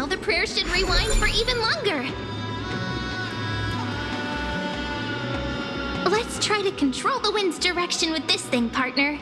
now, the prayer should rewind for even longer. Let's try to control the wind's direction with this thing, partner.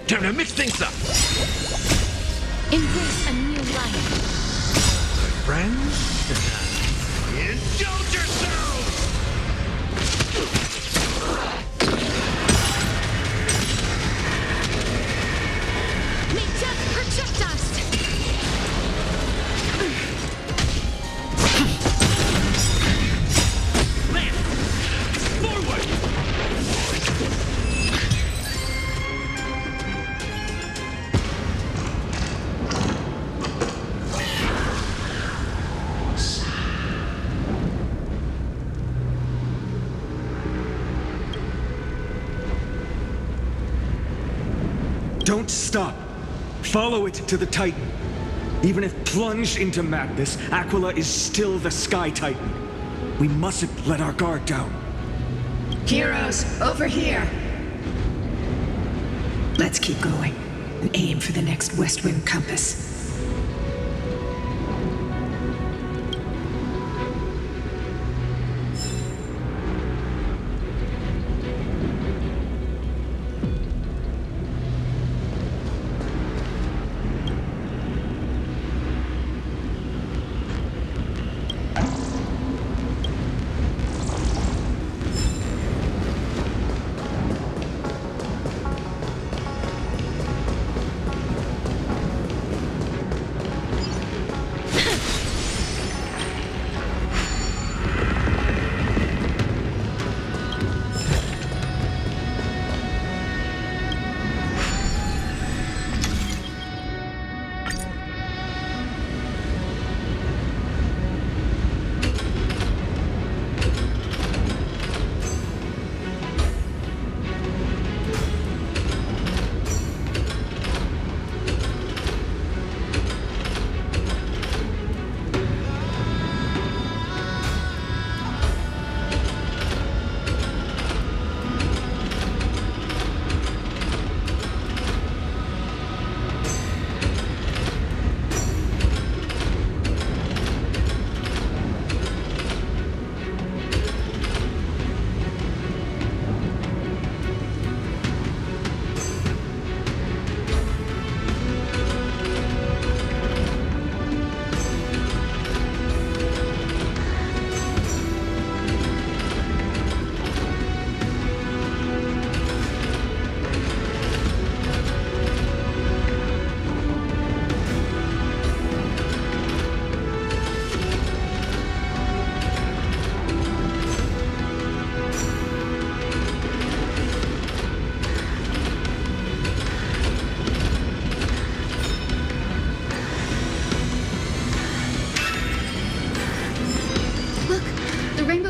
Time to mix things up! Embrace a new life. Friends? Indulge yourselves! May death protect us! Land! Forward! Don't stop. Follow it to the Titan. Even if plunged into madness, Aquila is still the Sky Titan. We mustn't let our guard down. Heroes, over here! Let's keep going and aim for the next West Wind compass.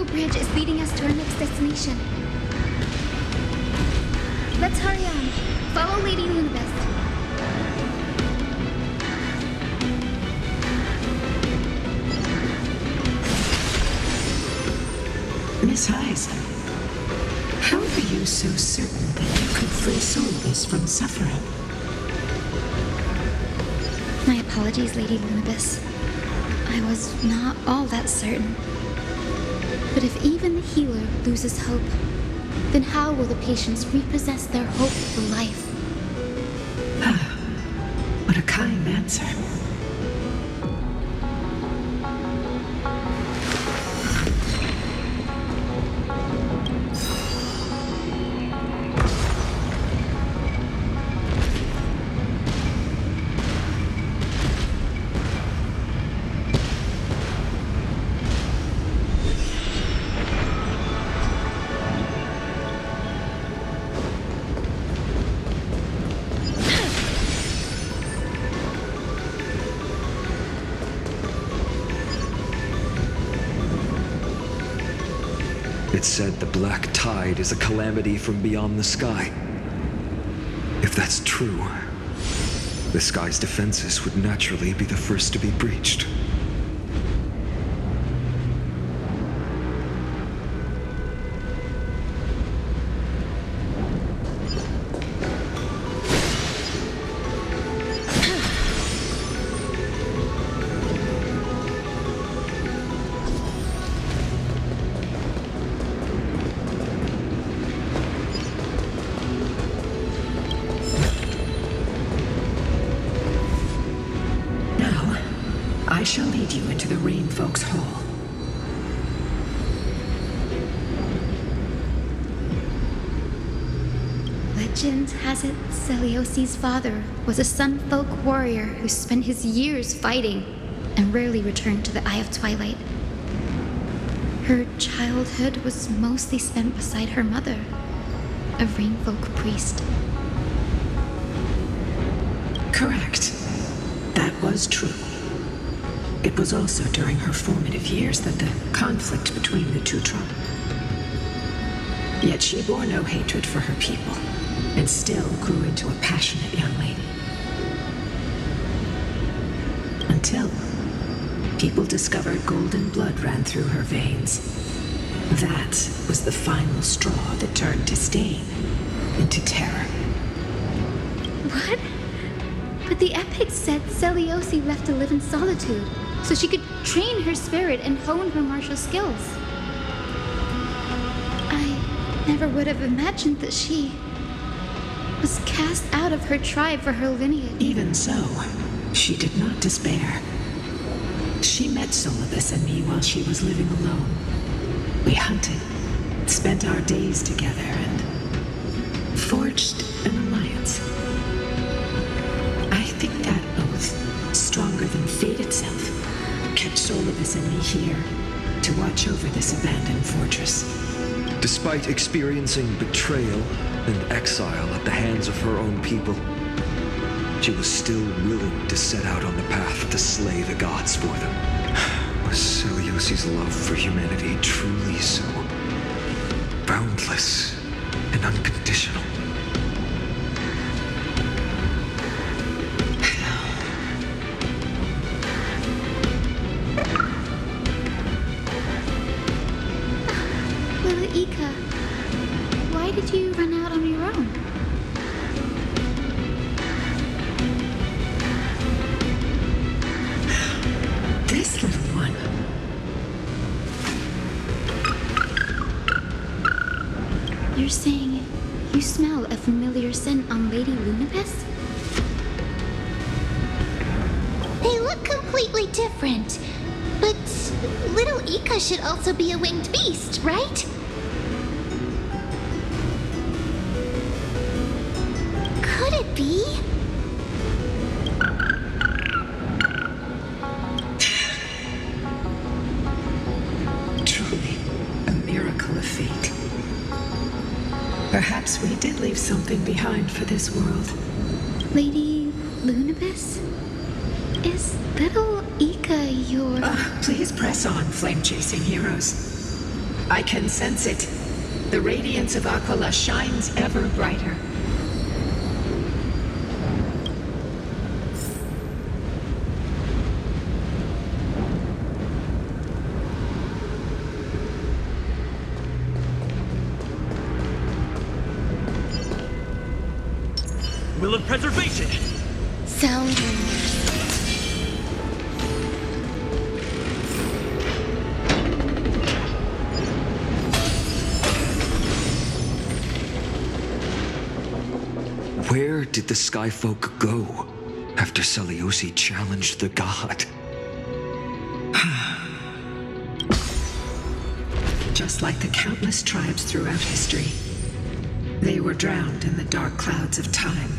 Bridge is leading us to our next destination. Let's hurry on. Follow Lady Lunabeth. Miss Hyacine, how are you so certain that you could free souls from suffering? My apologies, Lady Lunabeth. I was not all that certain. But if even the healer loses hope, then how will the patients repossess their hope for life? What a kind answer. It's said the black tide is a calamity from beyond the sky. If that's true, the sky's defenses would naturally be the first to be breached. I shall lead you into the Rain Folks' Hall. Legend has it Celiosi's father was a Sunfolk warrior who spent his years fighting and rarely returned to the Eye of Twilight. Her childhood was mostly spent beside her mother, a Rainfolk priest. Correct. That was true. It was also during her formative years that the conflict between the two trump. Yet she bore no hatred for her people, and still grew into a passionate young lady. Until people discovered golden blood ran through her veins. That was the final straw that turned disdain into terror. What? But the epics said Celiosi left to live in solitude, so she could train her spirit and hone her martial skills. I never would have imagined that she was cast out of her tribe for her lineage. Even so, she did not despair. She met Solibus and me while she was living alone. We hunted, spent our days together, and forged an alliance. I think that oath, stronger than fate itself, kept Solibus and me here to watch over this abandoned fortress. Despite experiencing betrayal and exile at the hands of her own people, she was still willing to set out on the path to slay the gods for them. Was Celiosi's love for humanity truly so boundless and unconditional? Ika, why did you run out on your own? This little one. You're saying you smell a familiar scent on Lady Lunibus? They look completely different. But little Ika should also be a winged beast, right? Could it be? Truly, a miracle of fate. Perhaps we did leave something behind for this world. Lady Lunibus? Is little Ika your... Please press on, flame-chasing heroes. I can sense it. The radiance of Aquila shines ever brighter. Will of preservation! Sound rumors. did the Skyfolk go after Seliosi challenged the god? Just like the countless tribes throughout history, they were drowned in the dark clouds of time.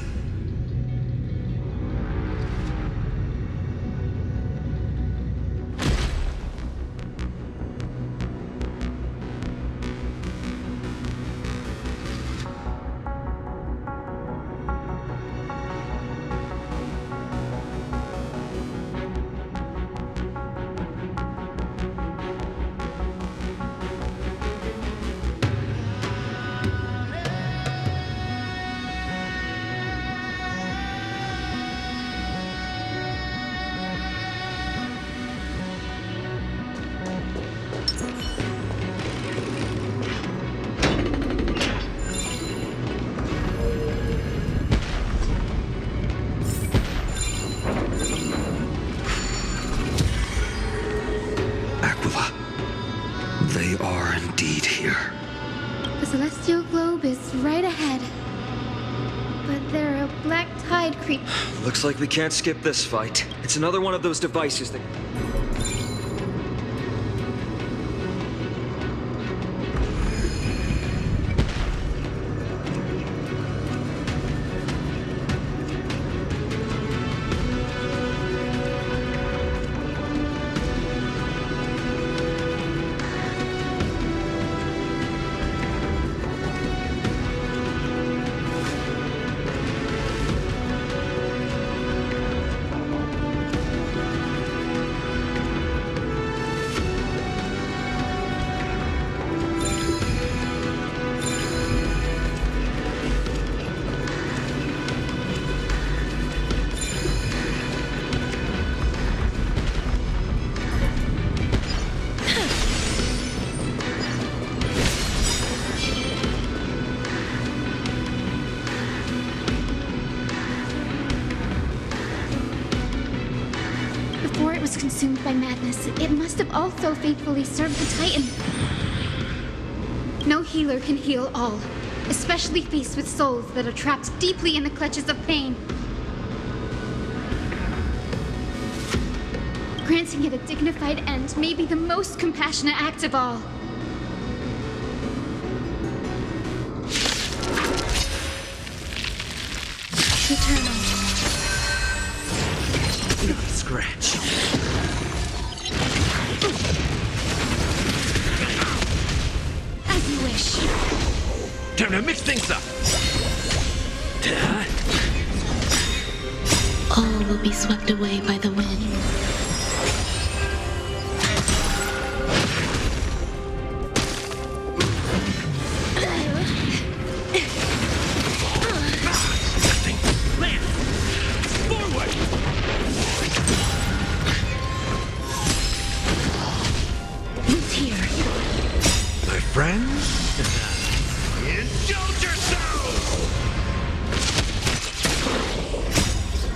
They are indeed here. The celestial globe is right ahead. But there are black tide creatures. Looks like we can't skip this fight. It's another one of those devices that... Before it was consumed by madness, it must have also faithfully served the Titan. No healer can heal all, especially faced with souls that are trapped deeply in the clutches of pain. Granting it a dignified end may be the most compassionate act of all. Eternal. Not a scratch. As you wish. Time to mix things up. All will be swept away by the wind. Friends? Indulge yourselves!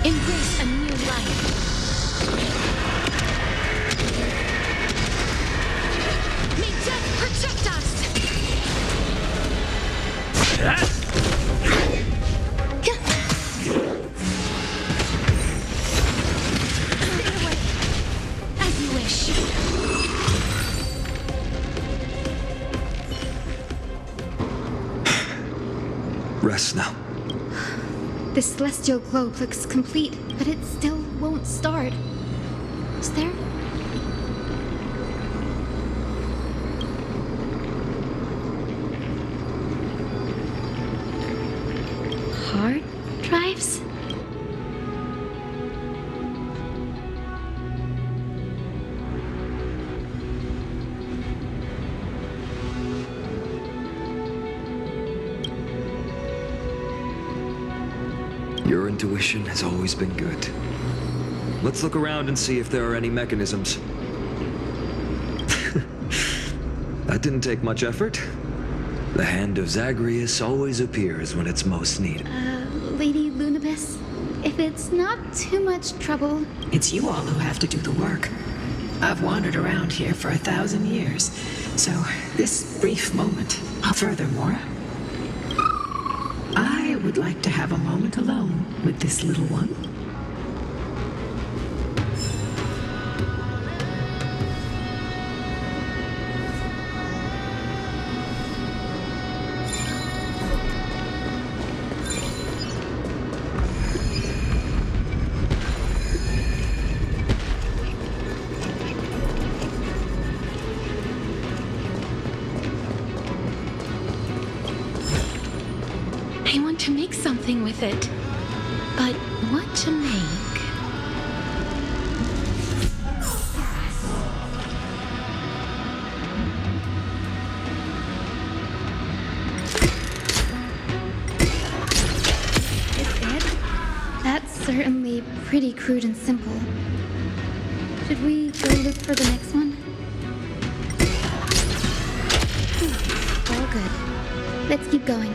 Embrace a new life. May death protect us! Get away. As you wish. Rest now. The celestial globe looks complete, but it still won't start. Is there? Hard drives? Your intuition has always been good. Let's look around and see if there are any mechanisms. That didn't take much effort. The hand of Zagreus always appears when it's most needed. Lady Lunibus, if it's not too much trouble... It's you all who have to do the work. I've wandered around here for 1,000 years, so this brief moment. Furthermore, I would like to have a moment alone with this little one. I want to make something with it. But what to make? That's certainly pretty crude and simple. Should we go look for the next one? All good. Let's keep going.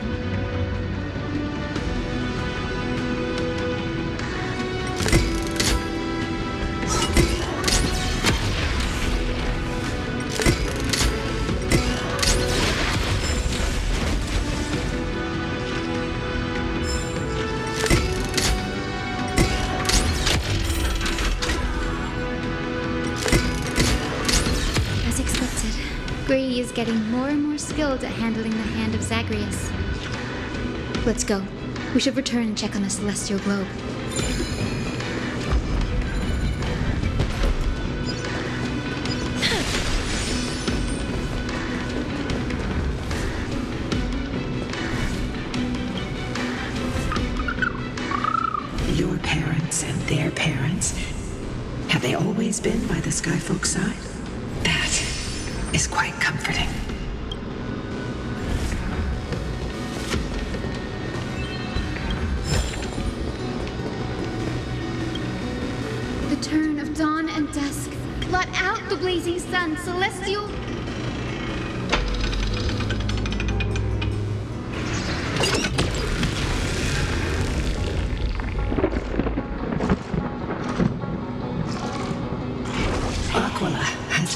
Grady is getting more and more skilled at handling the hand of Zagreus. Let's go. We should return and check on the celestial globe. Your parents and their parents, have they always been by the Skyfolk side? That is quite comforting. The turn of dawn and dusk. Blot out the blazing sun, celestial.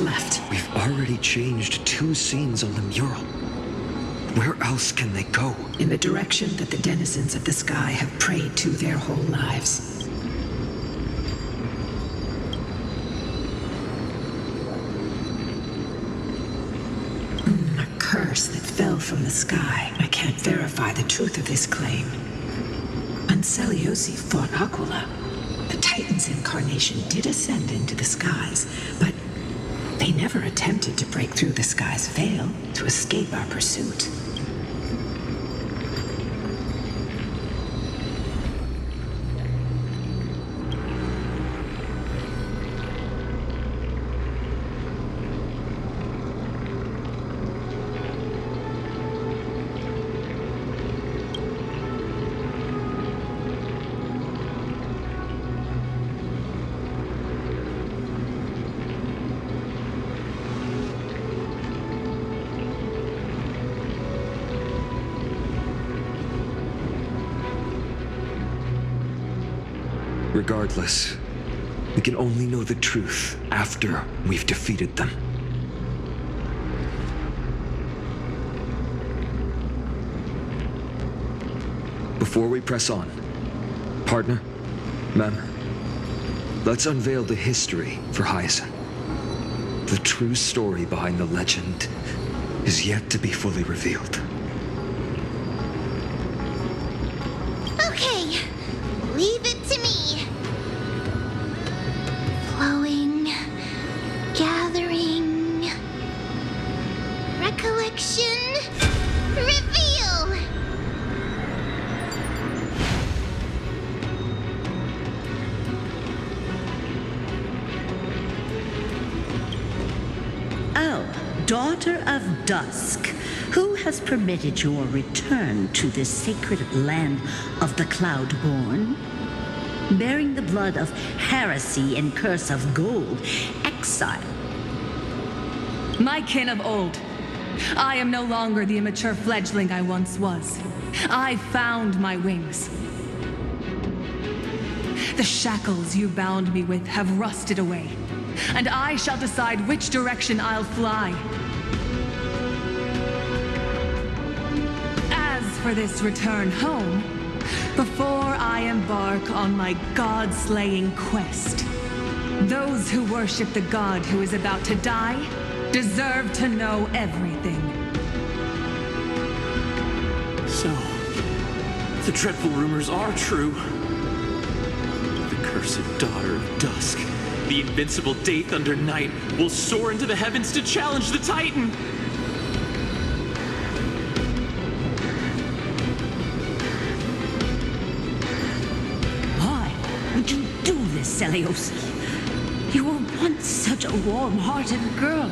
Left. We've already changed 2 scenes on the mural. Where else can they go? In the direction that the denizens of the sky have prayed to their whole lives. A curse that fell from the sky. I can't verify the truth of this claim. Anseliosi fought Aquila. The Titan's incarnation did ascend into the skies, but they never attempted to break through the sky's veil to escape our pursuit. Regardless, we can only know the truth after we've defeated them. Before we press on, partner, ma'am, let's unveil the history for Hyacine. The true story behind the legend is yet to be fully revealed. Okay, leave it to me. Flowing, gathering, recollection, reveal! Oh, daughter of dusk, who has permitted your return to this sacred land of the Cloudborn? Bearing the blood of heresy and curse of gold, exile. My kin of old. I am no longer the immature fledgling I once was. I found my wings. The shackles you bound me with have rusted away, and I shall decide which direction I'll fly. As for this return home, Before I embark on my god-slaying quest, those who worship the god who is about to die deserve to know everything. So, the dreadful rumors are true. The cursed daughter of dusk, the invincible day thunder knight, will soar into the heavens to challenge the Titan. Why would you do this, Seliosi? You were once such a warm-hearted girl.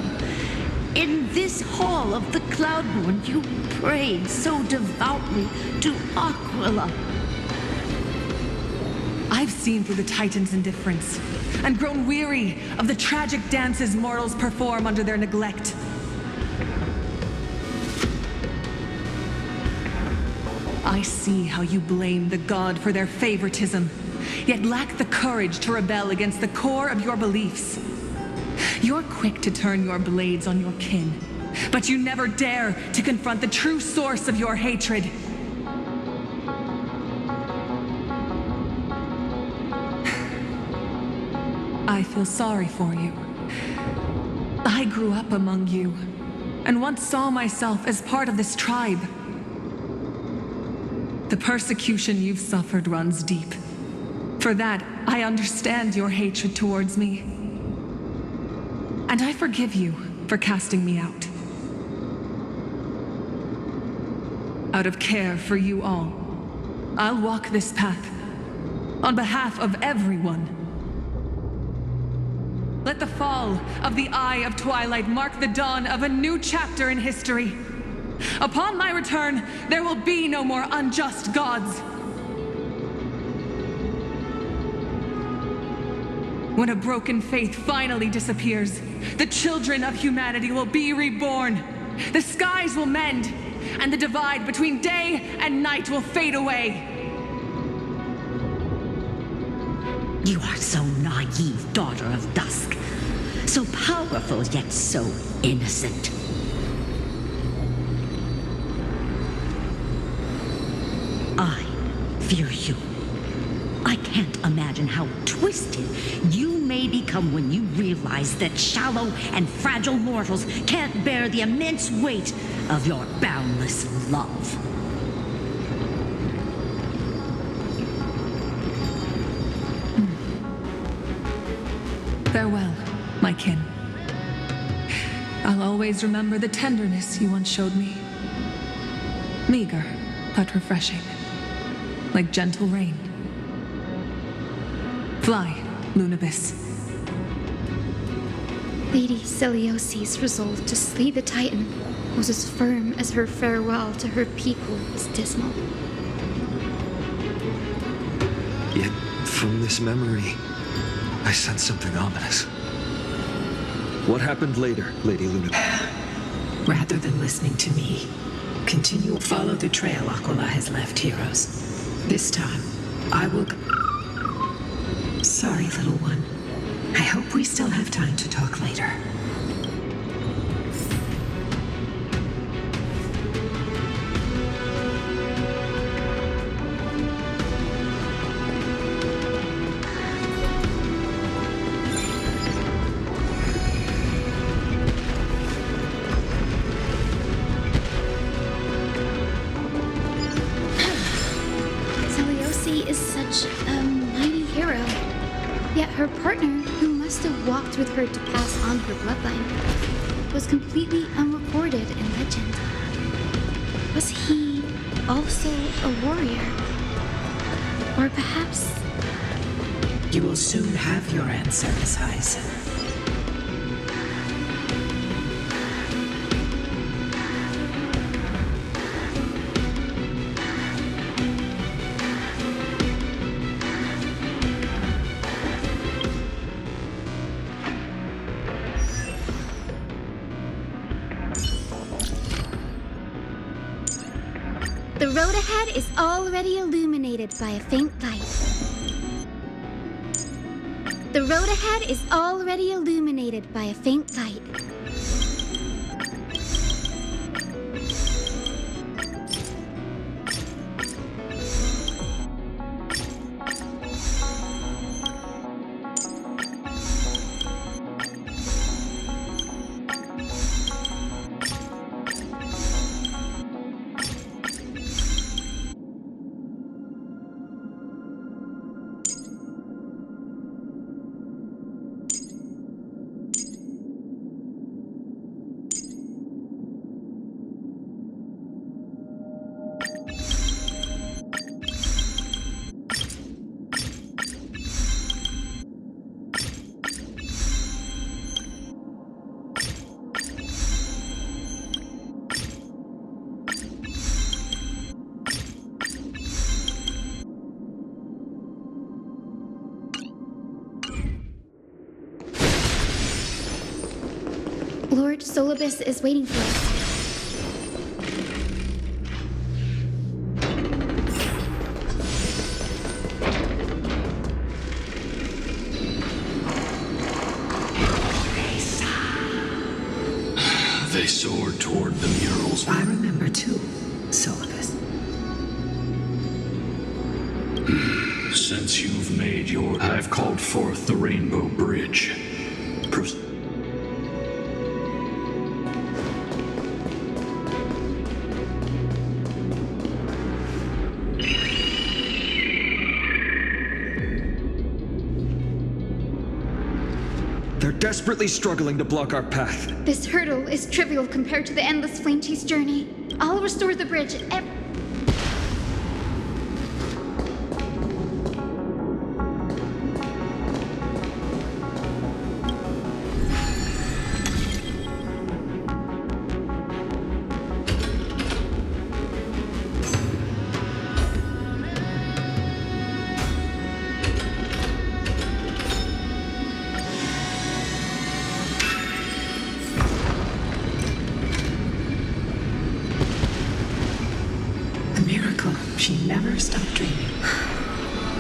In this hall of the Cloudborn, you prayed so devoutly to Aquila. I've seen through the Titan's indifference and grown weary of the tragic dances mortals perform under their neglect. I see how you blame the god for their favoritism, yet lack the courage to rebel against the core of your beliefs. You're quick to turn your blades on your kin, but you never dare to confront the true source of your hatred. I feel sorry for you. I grew up among you, and once saw myself as part of this tribe. The persecution you've suffered runs deep. For that, I understand your hatred towards me. And I forgive you for casting me out. Out of care for you all, I'll walk this path on behalf of everyone. Let the fall of the Eye of Twilight mark the dawn of a new chapter in history. Upon my return, there will be no more unjust gods. When a broken faith finally disappears, the children of humanity will be reborn. The skies will mend, and the divide between day and night will fade away. You are so naive, daughter of dusk. So powerful, yet so innocent. I fear you. I can't imagine how twisted you may become when you realize that shallow and fragile mortals can't bear the immense weight of your boundless love. Farewell, my kin. I'll always remember the tenderness you once showed me. Meager, but refreshing. Like gentle rain. Fly, Lunabis. Lady Celiosi's resolve to slay the Titan was as firm as her farewell to her people was dismal. Yet, from this memory, I sense something ominous. What happened later, Lady Luna? Rather than listening to me, continue. Follow the trail Aquila has left, heroes. This time, I will... Sorry, little one. I hope we still have time to talk later. Celiosi is such a mighty hero. Yet her partner, who must have walked with her to pass on her bloodline, was completely unrecorded in legend. Was he also a warrior? Or perhaps... You will soon have your answer, Miss Hyacine. The road ahead is already illuminated by a faint light. The road ahead is already illuminated by a faint light. Lord Solibus is waiting for us. They soared toward the murals. I remember too, Solibus. Since you've made your... I've called forth the Rainbow Bridge. They're desperately struggling to block our path. This hurdle is trivial compared to the endless flame chase journey. I'll restore the bridge. She never stopped dreaming.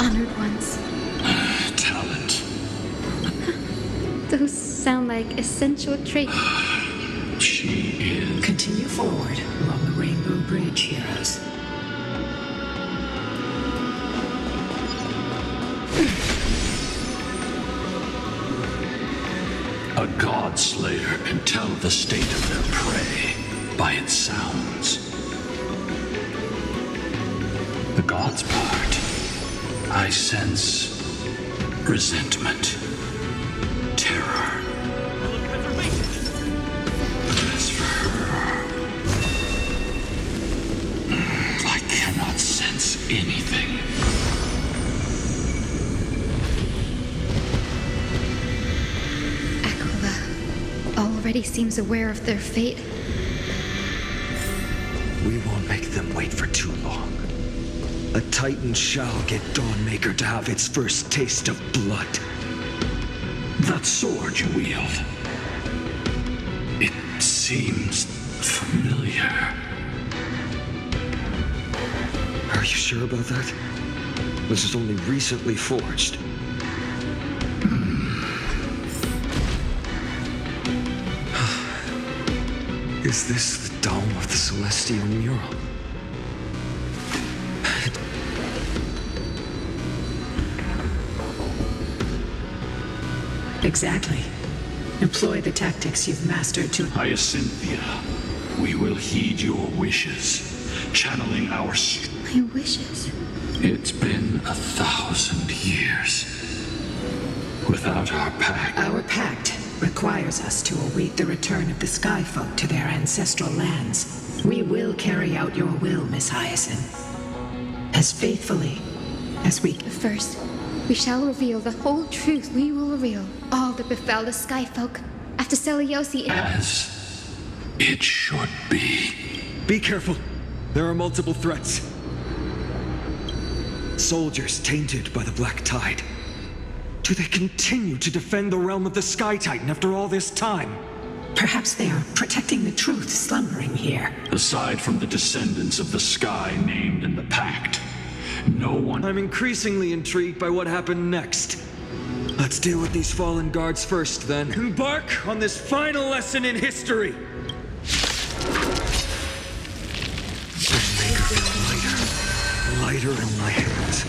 Honored ones. Talent. Those sound like essential traits. She is... Continue forward along the Rainbow Bridge, heroes. A god slayer can tell the state of their prey by its sounds. The god's part, I sense resentment, terror. But as for her, I cannot sense anything. Aquila already seems aware of their fate. We won't make them wait for too long. A Titan shall get Dawnmaker to have its first taste of blood. That sword you wield, it seems familiar. Are you sure about that? This is only recently forged. Is this the dome of the Celestial Mural? Exactly. Employ the tactics you've mastered to... Hyacinthia, we will heed your wishes, channeling our... My wishes? It's been 1,000 years without our pact. Our pact requires us to await the return of the Sky Folk to their ancestral lands. We will carry out your will, Miss Hyacine, as faithfully as we... First, we shall reveal the whole truth. We will reveal all that befell the Sky Folk after Seliosi... As it should be. Be careful. There are multiple threats. Soldiers tainted by the Black Tide. Do they continue to defend the realm of the Sky Titan after all this time? Perhaps they are protecting the truth slumbering here. Aside from the descendants of the sky named in the pact, no one... I'm increasingly intrigued by what happened next. Let's deal with these fallen guards first, then. Embark on this final lesson in history! Maker gets lighter in my hands.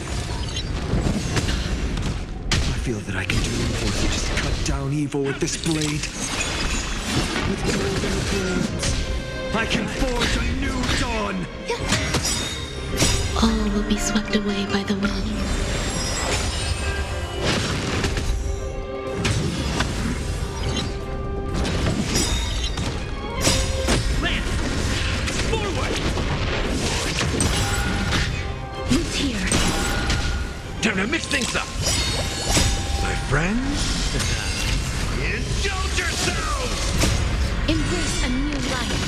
I feel that I can do more than just cut down evil with this blade. With golden flames, I can forge a new dawn! All will be swept away by the wind. Who's here? Time to mix things up. My friends? Indulge yourselves! Embrace a new life.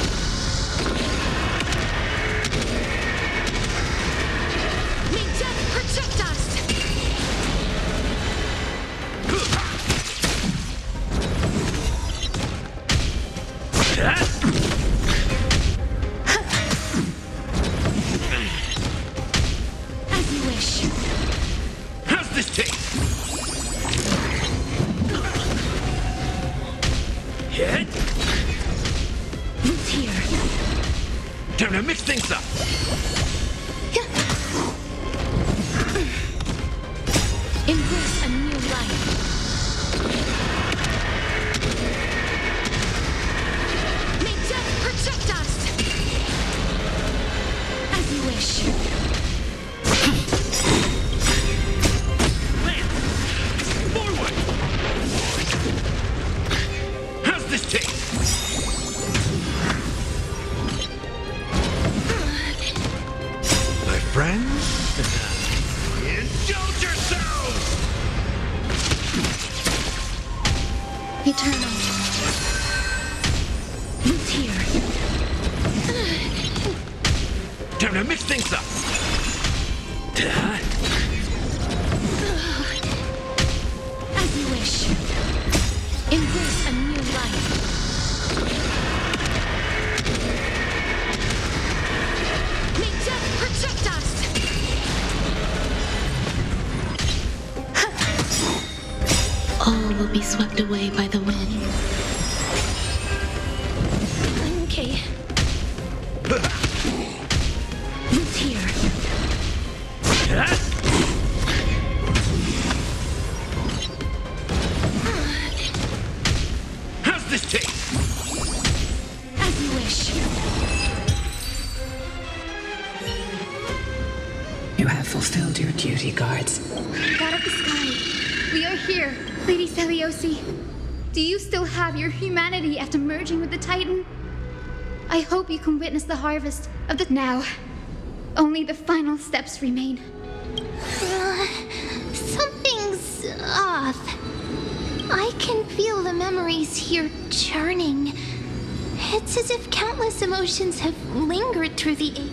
May death protect us! this taste? Hit. Who's here? Time to mix things up. Embrace a new life. May death protect us! As you wish. Lance! Forward! How's this taste? My friends? Indulge yourselves! Eternal. Who's here? Time to mix things up. As you wish. Embrace a new life. May death protect us! All will be swept away by the wind. Okay. Who's here? How's this taste? As you wish. You have fulfilled your duty, guards. God of the sky, we are here. Lady Seliosi, do you still have your humanity after merging with the Titan? I hope you can witness the harvest of the now. Only the final steps remain. Something's off. I can feel the memories here churning. It's as if countless emotions have lingered through the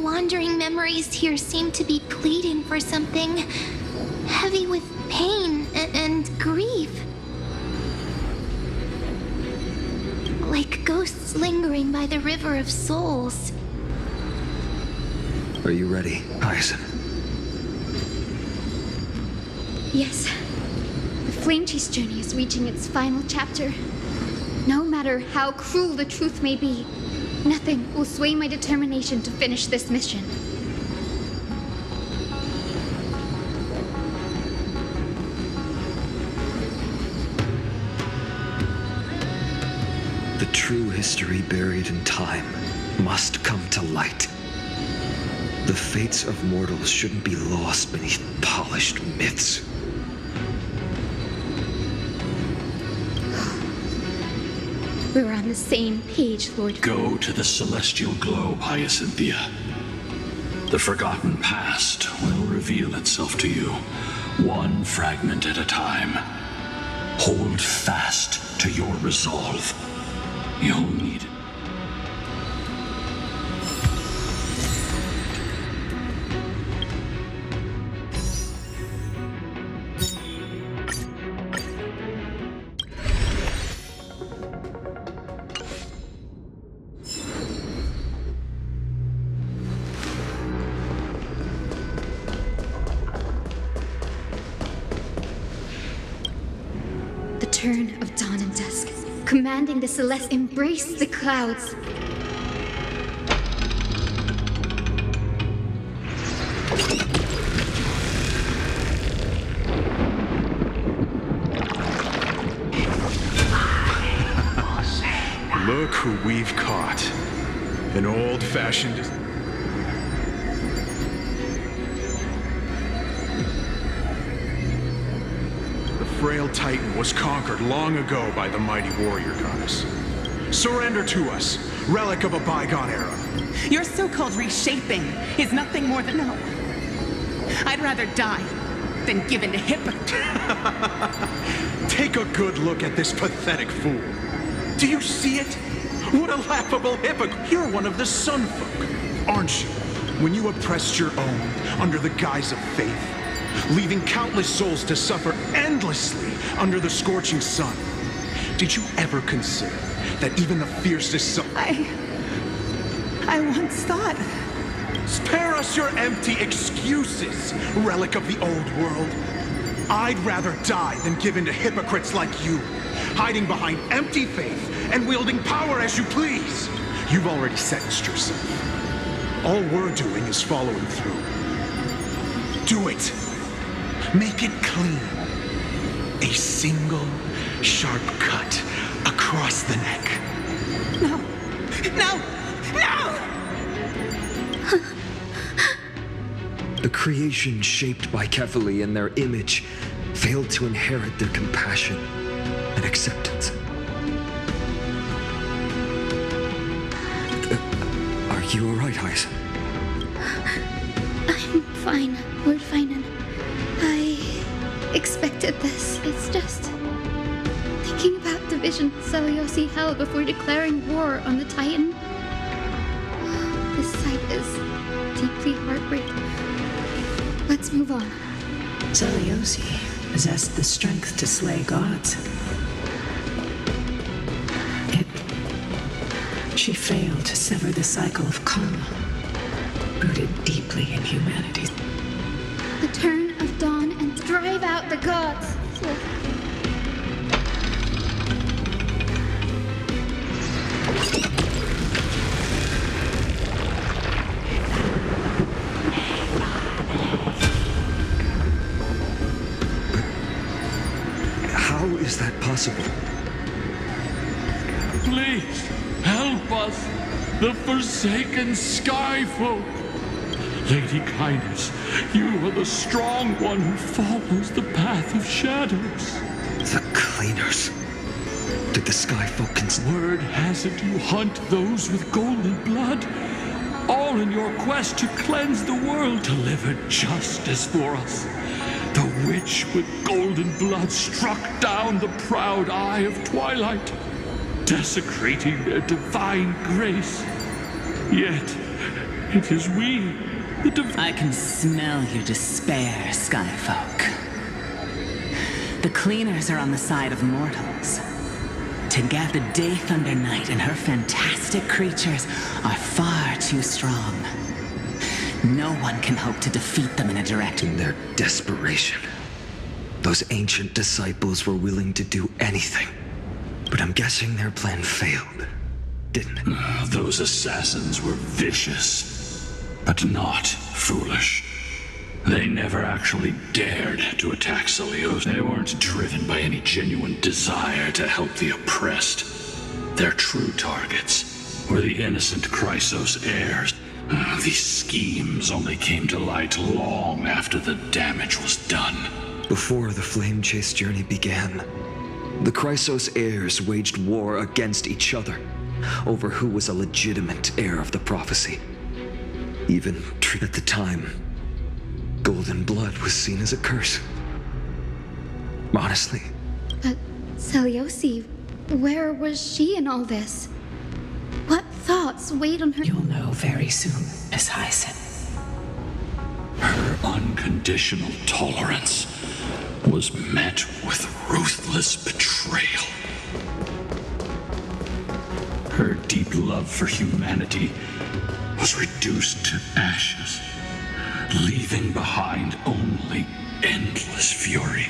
wandering memories here seem to be pleading for something heavy with pain and grief. Like ghosts lingering by the river of souls. Are you ready, Hyacine? Yes. The Flame Chase journey is reaching its final chapter. No matter how cruel the truth may be, nothing will sway my determination to finish this mission. The true history buried in time must come to light. The fates of mortals shouldn't be lost beneath polished myths. We're on the same page, Lord. Go to the celestial globe, Hyacinthia. The forgotten past will reveal itself to you, one fragment at a time. Hold fast to your resolve. You'll need it. The turn of dawn and dusk, commanding the Celeste embrace the clouds. Look who we've caught. An old-fashioned... The frail Titan was conquered long ago by the mighty warrior goddess. Surrender to us, relic of a bygone era. Your so-called reshaping is nothing more than... No. I'd rather die than give in to hypocrites. Take a good look at this pathetic fool. Do you see it? What a laughable hypocrite. You're one of the Sun Folk, aren't you? When you oppressed your own under the guise of faith, leaving countless souls to suffer endlessly under the scorching sun, did you ever consider that even the fiercest soul... I once thought Spare us your empty excuses, relic of the old world. I'd rather die than give in to hypocrites like you, hiding behind empty faith and wielding power as you please. You've already sentenced yourself. All we're doing is following through. Do it. Make it clean. A single, sharp cut across the neck. No! No! No! The creation shaped by Kefali in their image failed to inherit their compassion and acceptance. Are you alright, Hyacine? I'm fine, Lord Finan. I expected this. It's just thinking about the vision Seliosi held before declaring war on the Titan. This sight is deeply heartbreaking. Let's move on. Seliosi possessed the strength to slay gods. Yet, she failed to sever the cycle of karma, rooted deeply in humanity. The turn of dawn and drive out the gods. How is that possible? Please, help us, the forsaken Skyfolk. Lady Kindness, you are the strong one who follows the path of shadows. The Cleaners. Did the Skyfolk Word has it you hunt those with golden blood, all in your quest to cleanse the world, deliver justice for us. The witch with golden blood struck down the proud eye of twilight, desecrating their divine grace. Yet, it is we, I can smell your despair, Skyfolk. The Cleaners are on the side of mortals. Together, Day Thunder Night and her fantastic creatures are far too strong. No one can hope to defeat them in a direct... In their desperation, those ancient disciples were willing to do anything. But I'm guessing their plan failed, didn't it? Those assassins were vicious, but not foolish. They never actually dared to attack Seliosi. They weren't driven by any genuine desire to help the oppressed. Their true targets were the innocent Chrysos heirs. These schemes only came to light long after the damage was done. Before the Flame Chase journey began, the Chrysos heirs waged war against each other over who was a legitimate heir of the prophecy. Even at the time, golden blood was seen as a curse. Honestly. But Seliosi, where was she in all this? What thoughts weighed on her? You'll know very soon, Miss Hyacine. Her unconditional tolerance was met with ruthless betrayal. Her deep love for humanity was reduced to ashes, leaving behind only endless fury.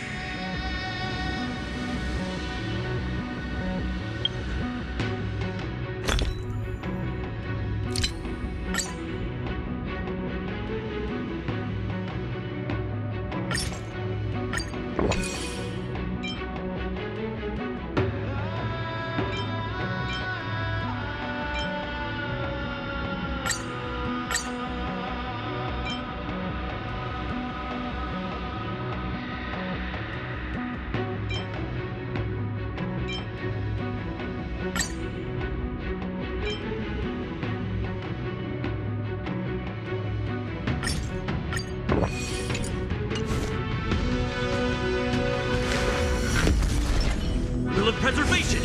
Will of preservation!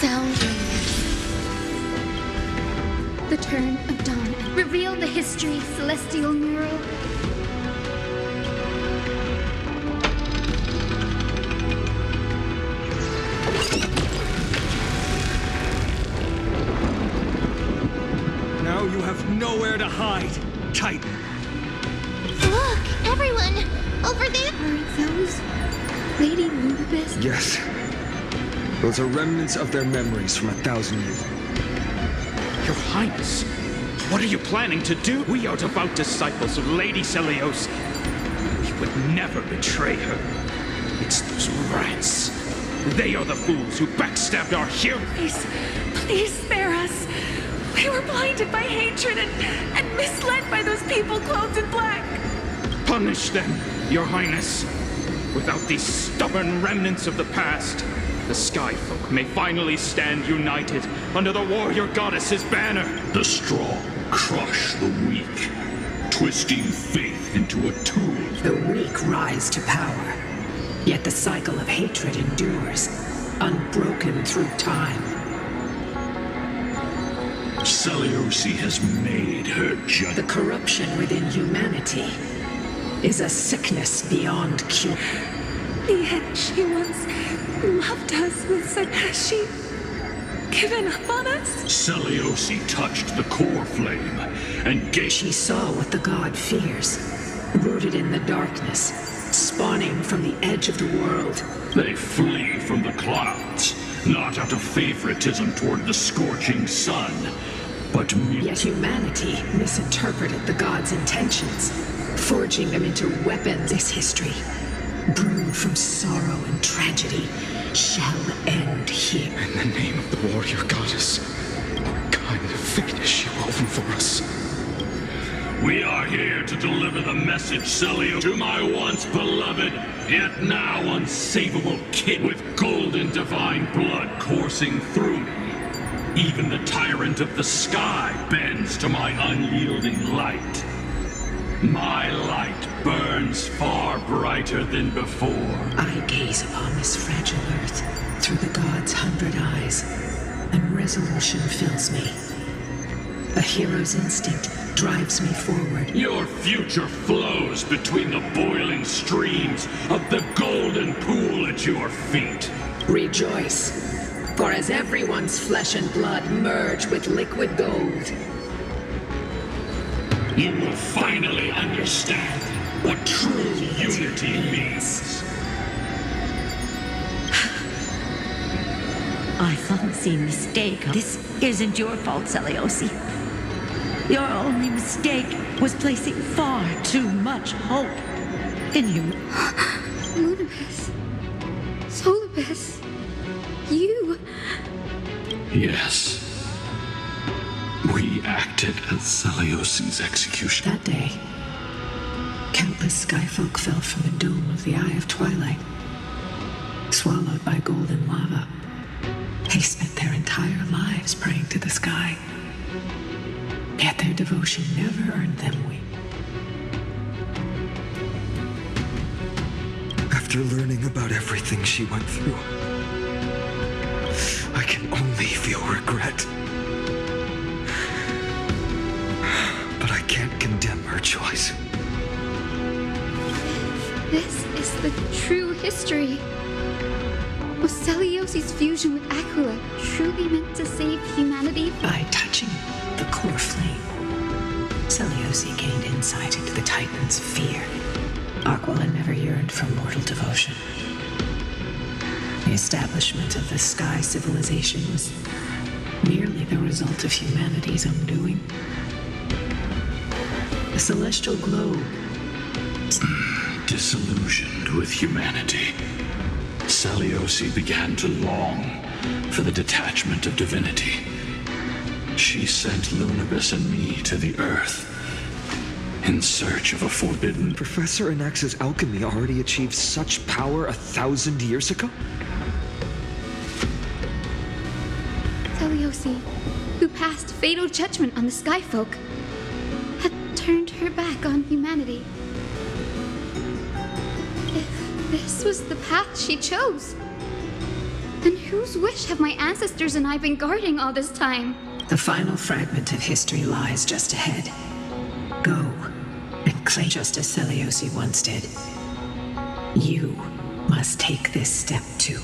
Sound The turn of dawn. Reveal the history, celestial mural. Now you have nowhere to hide, Titan. Look, everyone! Over there! Are those Lady Lunabis? Yes. Those are remnants of their memories from 1,000 years. Your Highness, what are you planning to do? We are devout disciples of Lady Seliosi. We would never betray her. It's those rats. They are the fools who backstabbed our hero. Please spare us. We were blinded by hatred and misled by those people clothed in black. Punish them, Your Highness. Without these stubborn remnants of the past, the Sky Folk may finally stand united under the warrior goddess's banner. The strong crush the weak, twisting faith into a tool. The weak rise to power, yet the cycle of hatred endures, unbroken through time. Seliosi has made her judge. The corruption within humanity is a sickness beyond cure. Yet she once loved us with such. Has she given up on us? Seliosi touched the core flame and gave. She saw what the god fears, rooted in the darkness, spawning from the edge of the world. They flee from the clouds, not out of favoritism toward the scorching sun, but yet humanity misinterpreted the god's intentions, forging them into weapons. This history, brewed from sorrow and tragedy, shall end here. In the name of the warrior goddess, what kind of fate is she woven for us? We are here to deliver the message, Celio, to my once beloved, yet now unsavable kid with golden divine blood coursing through me. Even the tyrant of the sky bends to my unyielding light. My light burns far brighter than before. I gaze upon this fragile earth through the god's 100 eyes, and resolution fills me. A hero's instinct drives me forward. Your future flows between the boiling streams of the golden pool at your feet. Rejoice, for as everyone's flesh and blood merge with liquid gold, you will finally understand what true unity means. I fancy mistake. This isn't your fault, Seliosi. Your only mistake was placing far too much hope in you. Lunabis. Solibis. You. Yes. We acted as Seliosi's execution. That day, countless skyfolk fell from the dome of the Eye of Twilight, swallowed by golden lava. They spent their entire lives praying to the sky, yet their devotion never earned them wings. After learning about everything she went through, I can only feel regret. But I can't condemn her choice. This is the true history. Was Seliosi's fusion with Aquila truly meant to save humanity? By touching the core flame, Seliosi gained insight into the Titan's fear. Aquila never yearned for mortal devotion. The establishment of the sky civilization was merely the result of humanity's undoing. The celestial globe, disillusioned with humanity, Seliosi began to long for the detachment of divinity. She sent Lunabis and me to the Earth in search of a forbidden... Professor Anax's alchemy already achieved such power 1,000 years ago? Seliosi, who passed fatal judgment on the Skyfolk, had turned her back on humanity. If this was the path she chose, then whose wish have my ancestors and I been guarding all this time? the final fragment of history lies just ahead. Go and claim just as Seliosi once did. You must take this step too.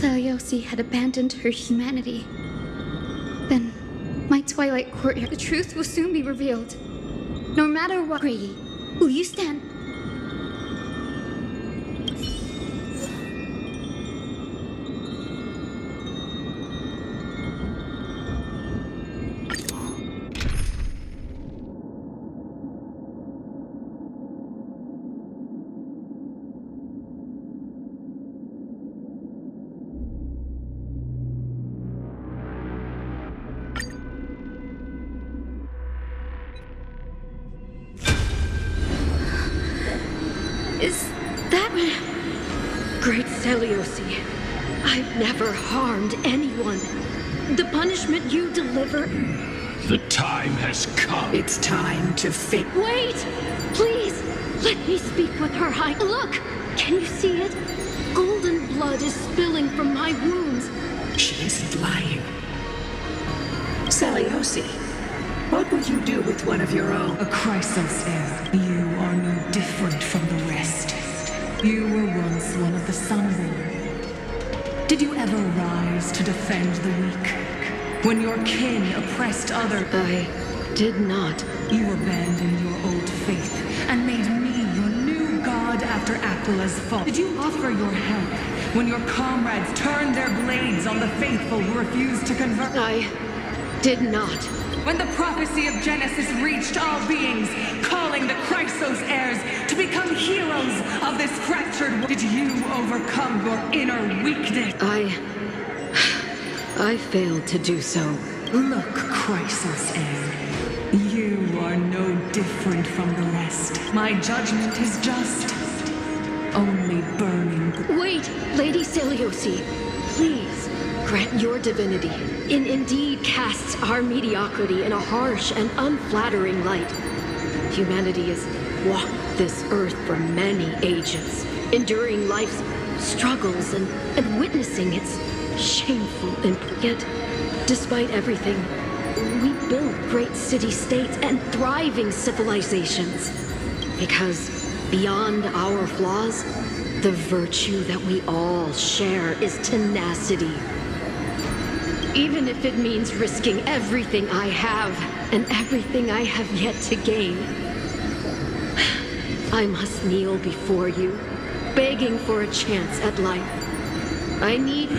Seliosi had abandoned her humanity. Then, my Twilight Courtyard, the truth will soon be revealed. No matter what, Grady, will you stand? Is that... Great Seliosi, I've never harmed anyone. The punishment you deliver... The time has come. It's time to fix. Wait! Please, let me speak with her. Look! Can you see it? Golden blood is spilling from my wounds. She isn't lying. Seliosi, what would you do with one of your own? A Chrysos heir, you are no different from the rest. You were once one of the Sunborn. Did you ever rise to defend the weak? When your kin oppressed others? I did not. You abandoned your old faith and made me your new god after Aquila's fall. Did you offer your help when your comrades turned their blades on the faithful who refused to convert? I did not. When the prophecy of Genesis reached all beings, calling the Chrysos heirs to become heroes of this fractured world, did you overcome your inner weakness? I failed to do so. Look, Chrysos heir, you are no different from the rest. My judgment is just, only burning. Wait, Lady Seliosi, please grant your divinity. It indeed casts our mediocrity in a harsh and unflattering light. Humanity has walked this earth for many ages, enduring life's struggles and witnessing its shameful Yet, despite everything, we build great city-states and thriving civilizations. Because beyond our flaws, the virtue that we all share is tenacity. Even if it means risking everything I have and everything I have yet to gain. I must kneel before you, begging for a chance at life. I need...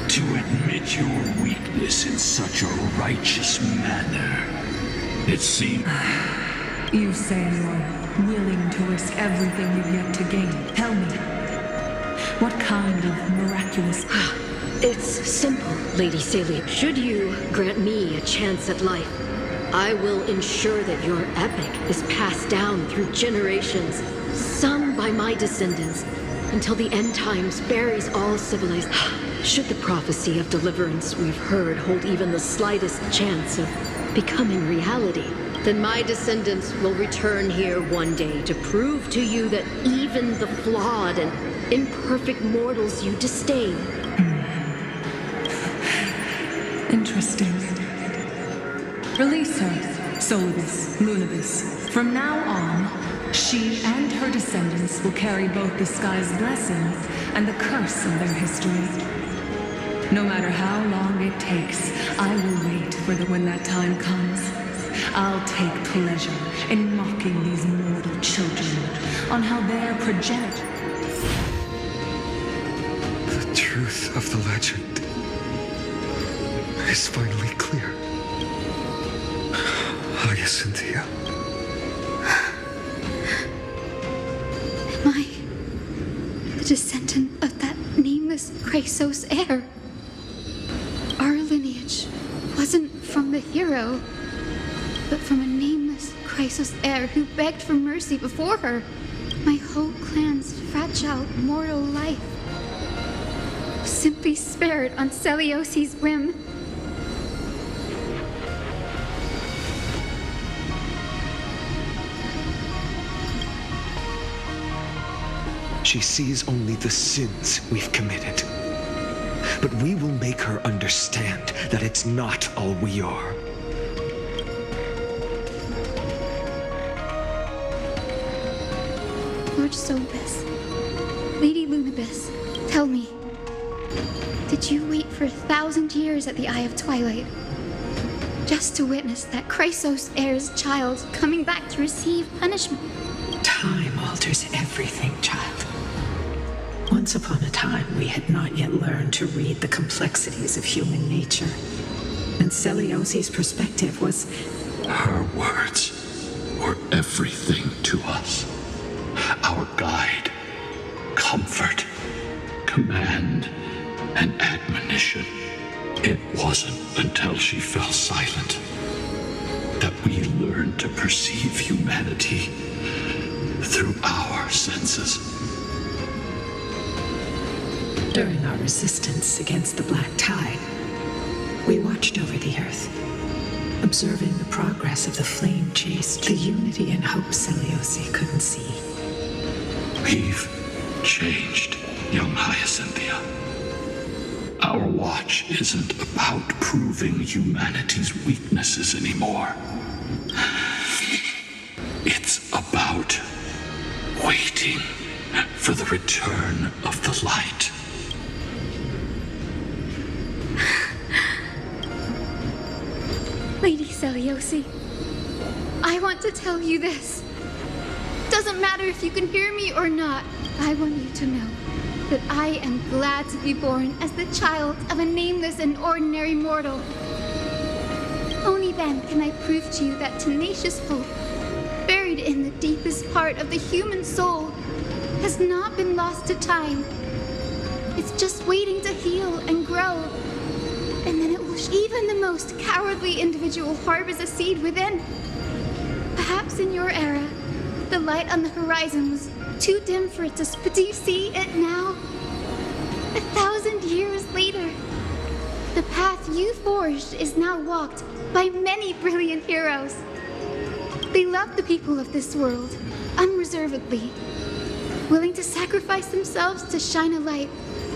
To admit your weakness in such a righteous manner. It seems... You say you're willing to risk everything you've yet to gain. Tell me, what kind of miraculous... It's simple, Lady Celia. Should you grant me a chance at life, I will ensure that your epic is passed down through generations, sung by my descendants, until the end times buries all civilized. Should the prophecy of deliverance we've heard hold even the slightest chance of becoming reality, then my descendants will return here one day to prove to you that even the flawed and imperfect mortals you disdain. Interesting. Release her, Solibus, Lunibus. From now on, she and her descendants will carry both the sky's blessing and the curse of their history. No matter how long it takes, I will wait for when that time comes. I'll take pleasure in mocking these mortal children on how their progenitor... The truth of the legend is finally clear. Hyacine. Am I the descendant of that nameless Chrysos heir? Our lineage wasn't from the hero, but from a nameless Chrysos heir who begged for mercy before her. My whole clan's fragile mortal life simply spared on Celiosi's whim. She sees only the sins we've committed. But we will make her understand that it's not all we are. Lord Solibus, Lady Lunibus, tell me, Did you wait for 1,000 years at the Eye of Twilight? Just to witness that Chrysos heir's child coming back to receive punishment? Time alters everything, child. Once upon a time, we had not yet learned to read the complexities of human nature. And Celiosi's perspective was... Her words were everything to us. Our guide, comfort, command, and admonition. It wasn't until she fell silent that we learned to perceive humanity through our senses. During our resistance against the Black Tide, we watched over the Earth, observing the progress of the flame chase, the unity and hope Celiosi couldn't see. We've changed, young Hyacinthia. Our watch isn't about proving humanity's weaknesses anymore. It's about waiting for the return of the light. Lady Celiosi, I want to tell you this. Doesn't matter if you can hear me or not, I want you to know that I am glad to be born as the child of a nameless and ordinary mortal. Only then can I prove to you that tenacious hope, buried in the deepest part of the human soul, has not been lost to time. It's just waiting to heal and grow. And then it will even the most cowardly individual harbors a seed within. Perhaps in your era, the light on the horizon was too dim for it to but do you see it now? 1,000 years later, the path you forged is now walked by many brilliant heroes. They love the people of this world unreservedly, willing to sacrifice themselves to shine a light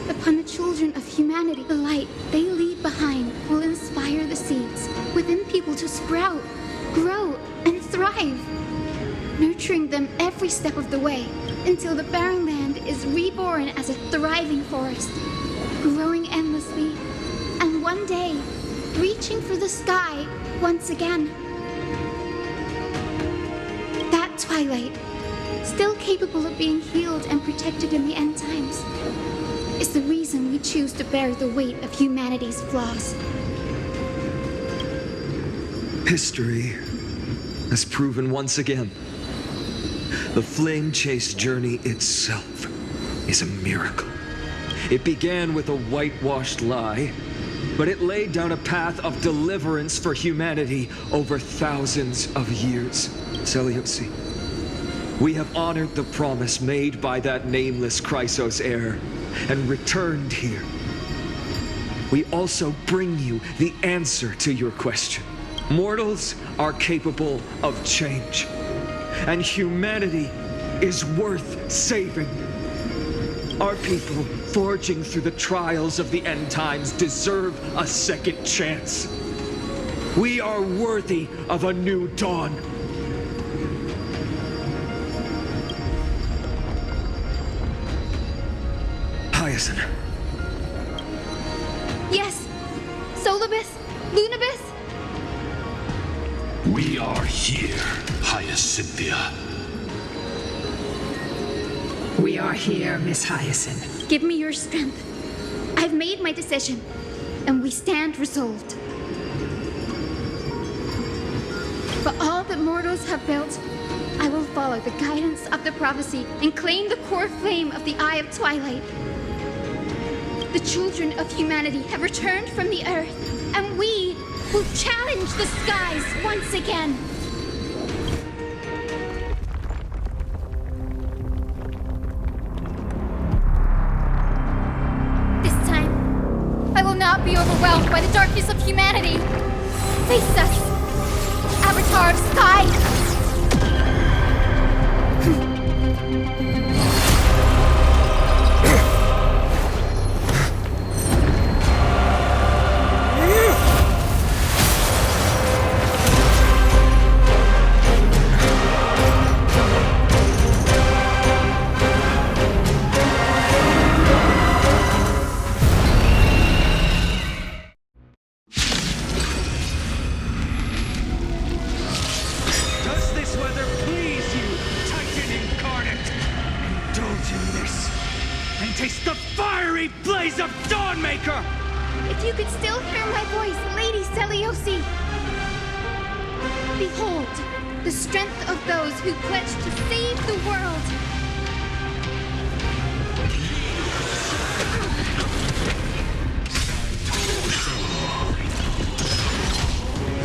upon the children of humanity. The light they leave behind will inspire the seeds within people to sprout, grow, and thrive, nurturing them every step of the way until the barren land is reborn as a thriving forest, growing endlessly, and one day reaching for the sky once again. That twilight, still capable of being healed and protected in the end times, is the reason we choose to bear the weight of humanity's flaws. History has proven once again the flame chase journey itself is a miracle. It began with a whitewashed lie, but it laid down a path of deliverance for humanity over thousands of years. Celiosi, we have honored the promise made by that nameless Chrysos heir and returned here. We also bring you the answer to your question. Mortals are capable of change, and humanity is worth saving. Our people, forging through the trials of the end times, deserve a second chance. We are worthy of a new dawn. Hyacine. Yes, Solibus, Lunibus. We are here, Hyacinthia. We are here, Miss Hyacine. Give me your strength. I've made my decision, and we stand resolved. For all that mortals have built, I will follow the guidance of the prophecy and claim the core flame of the Eye of Twilight. The children of humanity have returned from the earth, and we will challenge the skies once again. This time, I will not be overwhelmed by the darkness of humanity. Face us, Avatar of Sky! Imagine this, and taste the fiery blaze of Dawnmaker! If you could still hear my voice, Lady Seliosi! Behold, the strength of those who pledge to save the world!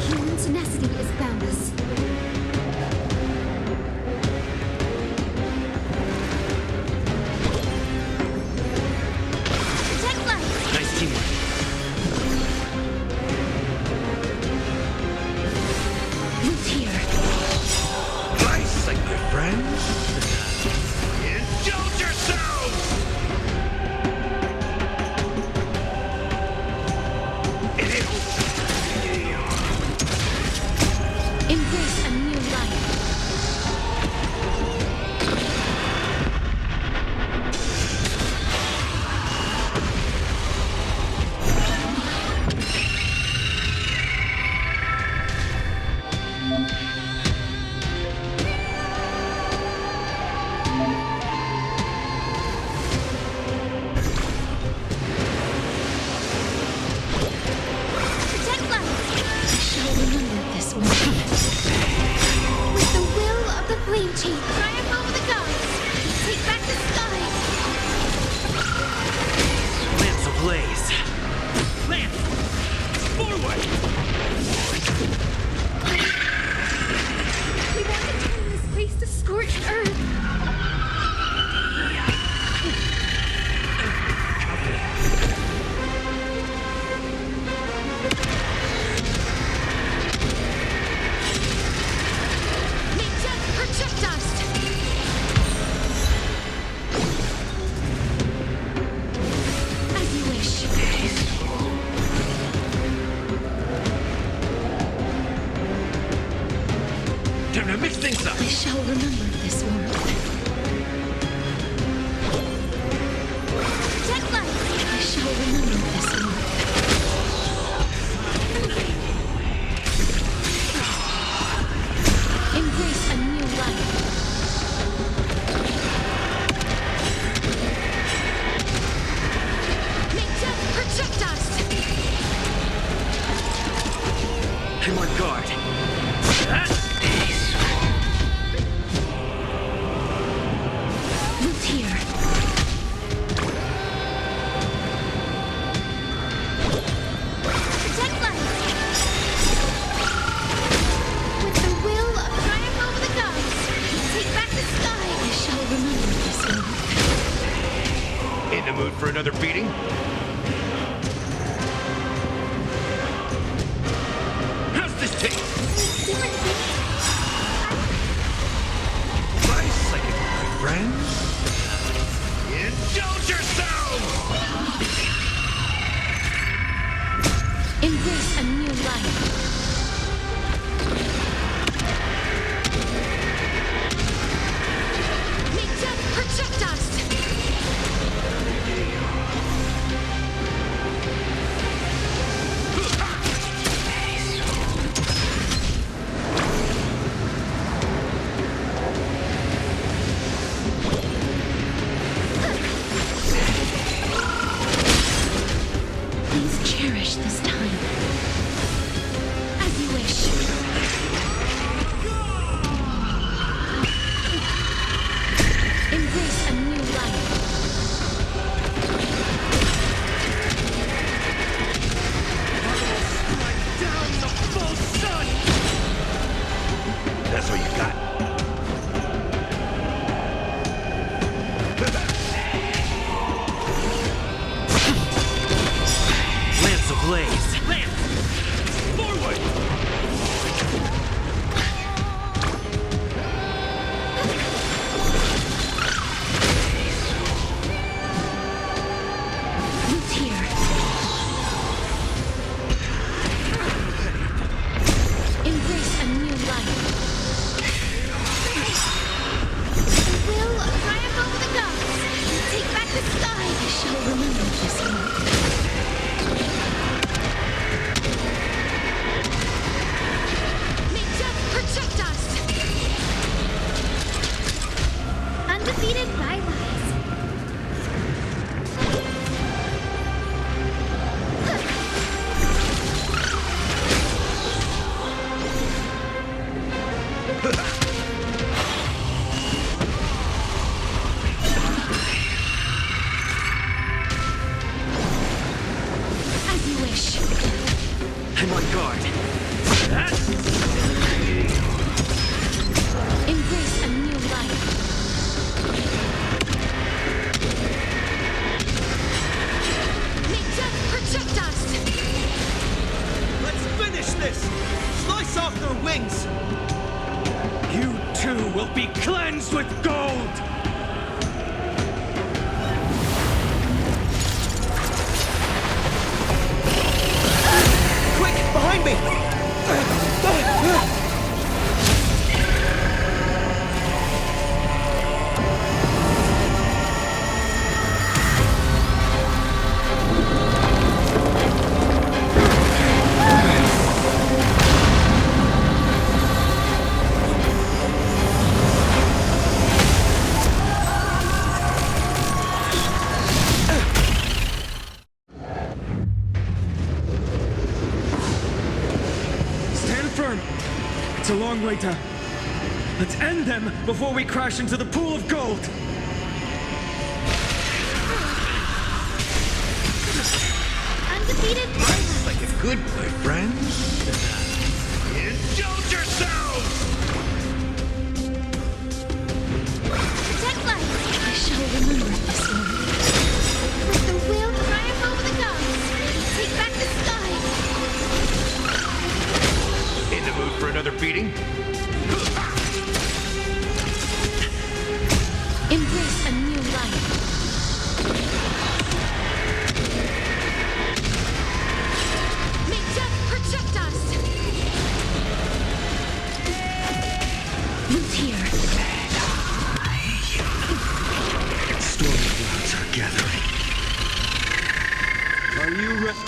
Human tenacity is boundless. Protect life! Nice teamwork. Who's here? Nice, like my friends. Indulge yourselves! Embrace a new life. Protect life. I shall remember this one. With the will of the flame chain, triumph over the gods. Take back the sky. Lance ablaze. Lance! Forward! We want to turn this place to scorched earth. May death protect us! As you wish. Time to mix things up. I shall remember this warmth. Protect life! I shall remember this warmth. Embrace a new life. May death protect us! I'm on guard. Who's here? Protect life! With the will of triumph over the gods, take back the sky. I shall remember this one. In the mood for another beating? How's this taste? Different things. Nice, like it, my friends. Indulge yourselves! Embrace a new life. May death protect us! Please cherish this time. As you wish. Embrace a new life. Down the full sun! That's what you got. Lance ablaze. Lance! Forward! Who's here? Embrace a new life. The will triumph over the gods. Take back the sky. I shall remember this one. long way down. Let's end them before we crash into the pool of gold. Undefeated. Life's like a good boy, friends. Indulge yourselves! Protect life. I shall remember this one. With the will triumph over the gods. Take back the sky. In the mood for another beating? Embrace a new life. May death protect us! Root here. Storm clouds are gathering. Are you ready?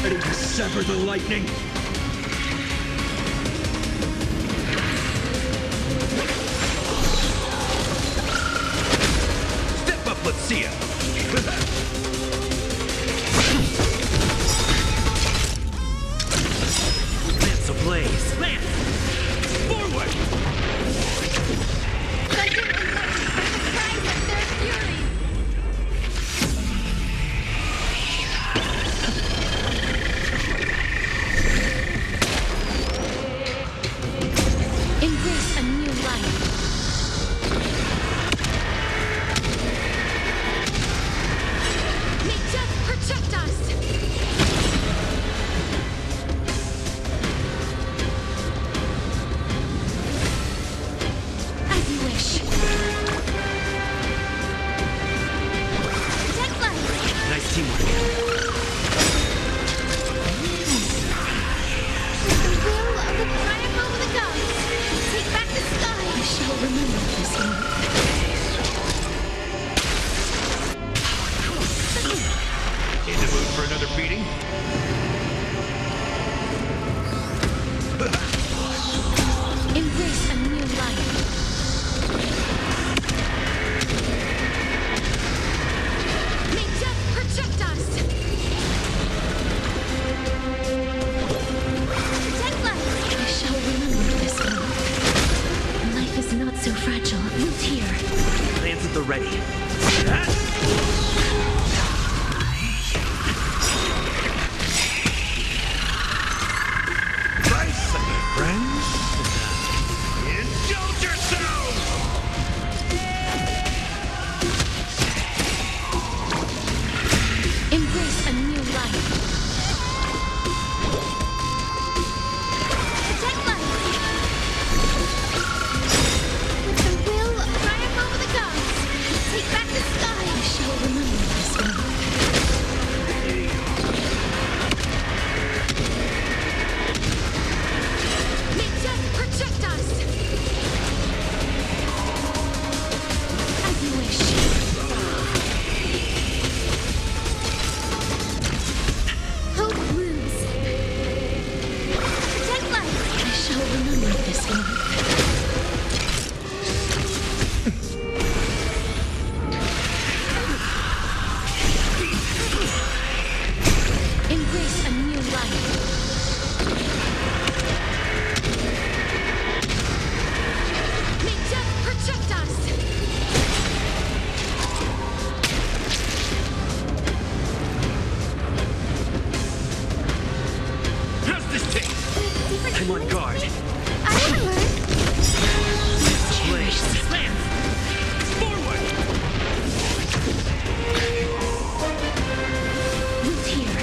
Ready to sever the lightning? Step up, let's see ya. Lance ablaze. Lance! Forward! Thunder and lightning are the cries of their fury. Embrace a new life. May death protect us! As you wish. Protect life. Nice teamwork. With the will of the triumph over the gods. Take back the sky. I shall remember this one. In the mood for another beating? Embrace a new life. May death protect us! Protect life. I shall remember this one. Life is not so fragile. Root here. Lance at the ready. Life's like a friends. Indulge yourselves! Embrace a new life. Protect life. With the will triumph over the gods. Take back the sky. I shall remember this one. May death protect us! As you wish. Hope blooms. Protect life. I shall remember this one. Embrace a new life. May death protect us! How's this taste? I'm on guard. I can learn. Blaze. Lance! Forward! Root here.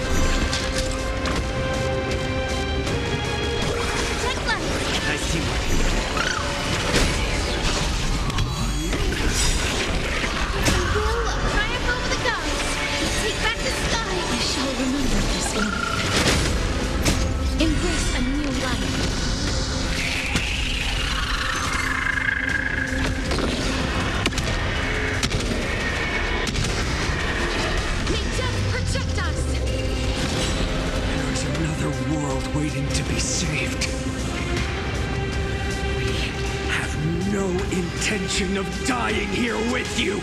Protect life. Nice teamwork. The will triumph over the gods. Take back the sky. I shall remember this one. Embrace a new life. May death protect us! There's another world waiting to be saved. We have no intention of dying here with you.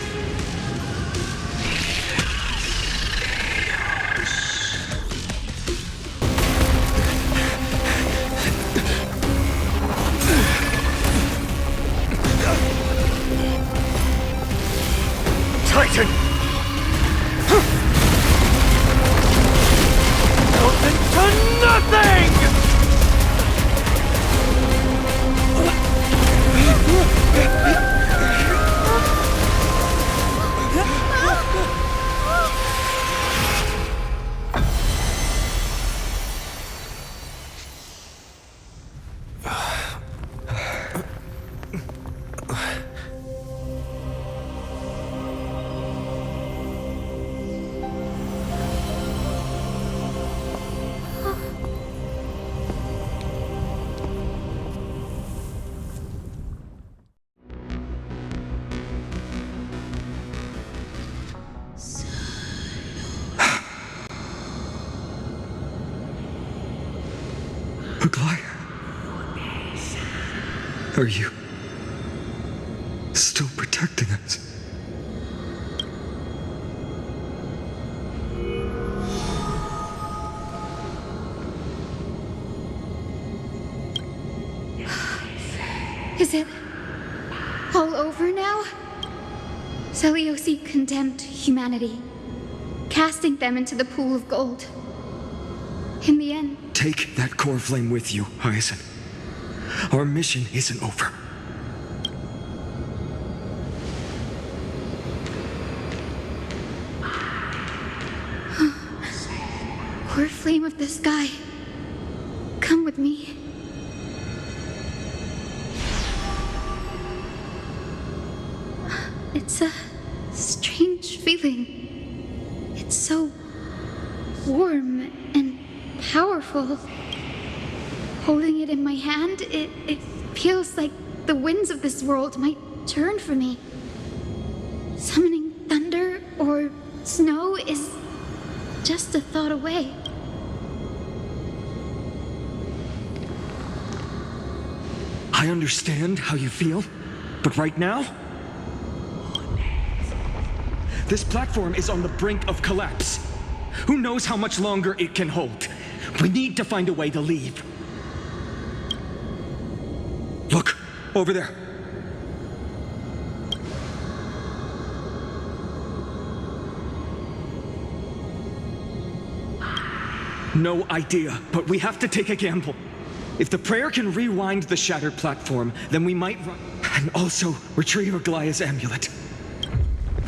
Aglaya? Are you still protecting us? Is it all over now? Seliosi condemned humanity, casting them into the pool of gold. In the end... Take that core flame with you, Hyacine. Our mission isn't over. Core flame of the sky, come with me. It's a strange feeling. It's so warm and powerful. Holding it in my hand, it feels like the winds of this world might turn for me. Summoning thunder or snow is just a thought away. I understand how you feel, but right now, this platform is on the brink of collapse. Who knows how much longer it can hold? We need to find a way to leave. Look, over there. No idea, but we have to take a gamble. If the prayer can rewind the shattered platform, then we might run and also retrieve Aglaya's amulet.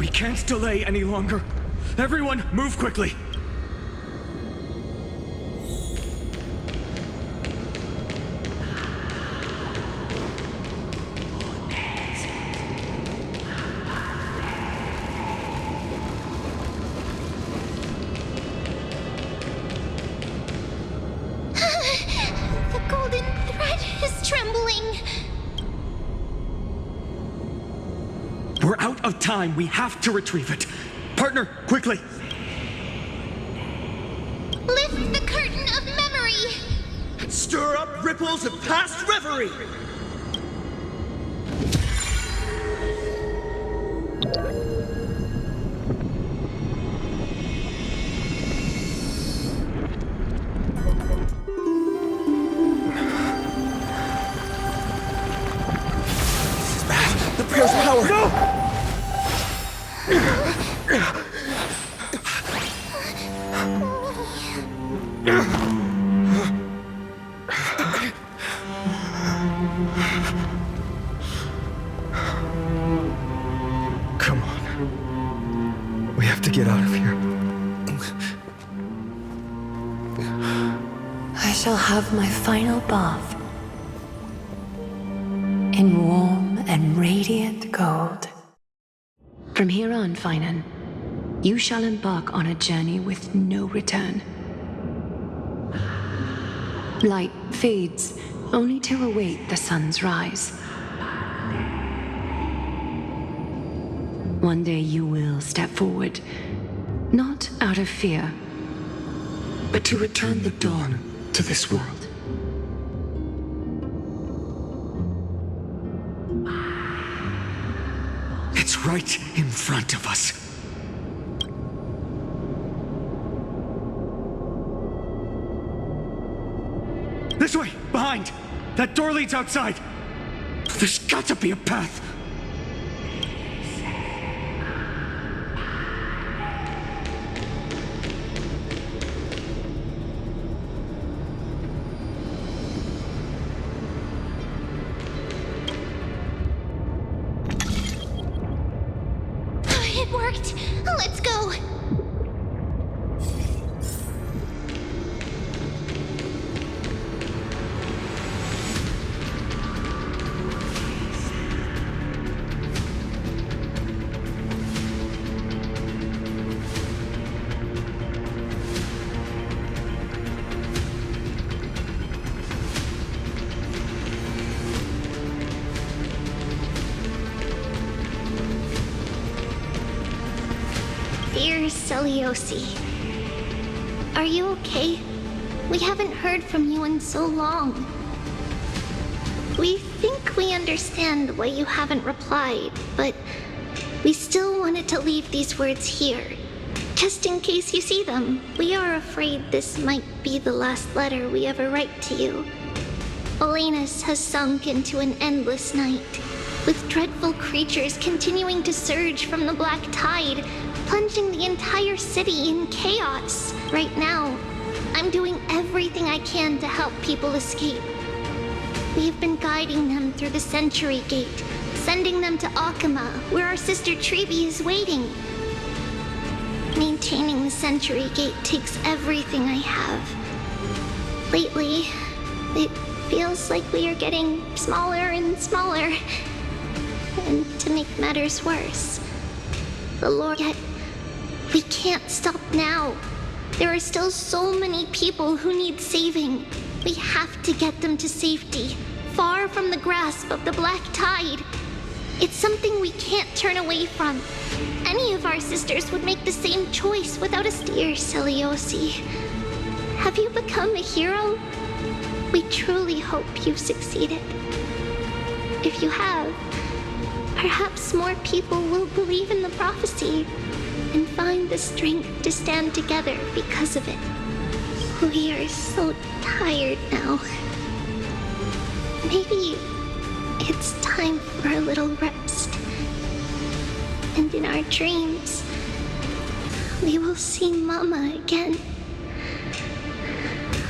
We can't delay any longer. Everyone, move quickly. The golden thread is trembling. We're out of time. We have to retrieve it. Partner, quickly. Lift the curtain of memory. Stir up ripples of past reverie. This is bad. The prayer's power. No! Come on. We have to get out of here. I shall have my final bath in warm and radiant gold. From here on, Finan, you shall embark on a journey with no return. Light fades, only to await the sun's rise. One day you will step forward, not out of fear, but to return the dawn to this world. It's right in front of us. This way! Behind! That door leads outside! There's got to be a path! It worked. Let's go. Dear Seliosi, are you okay? We haven't heard from you in so long. We think we understand why you haven't replied, but we still wanted to leave these words here, just in case you see them. We are afraid this might be the last letter we ever write to you. Olenus has sunk into an endless night, with dreadful creatures continuing to surge from the black tide, plunging the entire city in chaos. Right now, I'm doing everything I can to help people escape. We have been guiding them through the Century Gate, sending them to Akama, where our sister Trebi is waiting. Maintaining the Century Gate takes everything I have. Lately, it feels like we are getting smaller and smaller. And to make matters worse, the Lord, yet we can't stop now. There are still so many people who need saving. We have to get them to safety, far from the grasp of the black tide. It's something we can't turn away from. Any of our sisters would make the same choice without us. Dear Seliosi, have you become a hero? We truly hope you've succeeded. If you have, perhaps more people will believe in the prophecy and find the strength to stand together because of it. We are so tired now. Maybe it's time for a little rest. And in our dreams, we will see Mama again,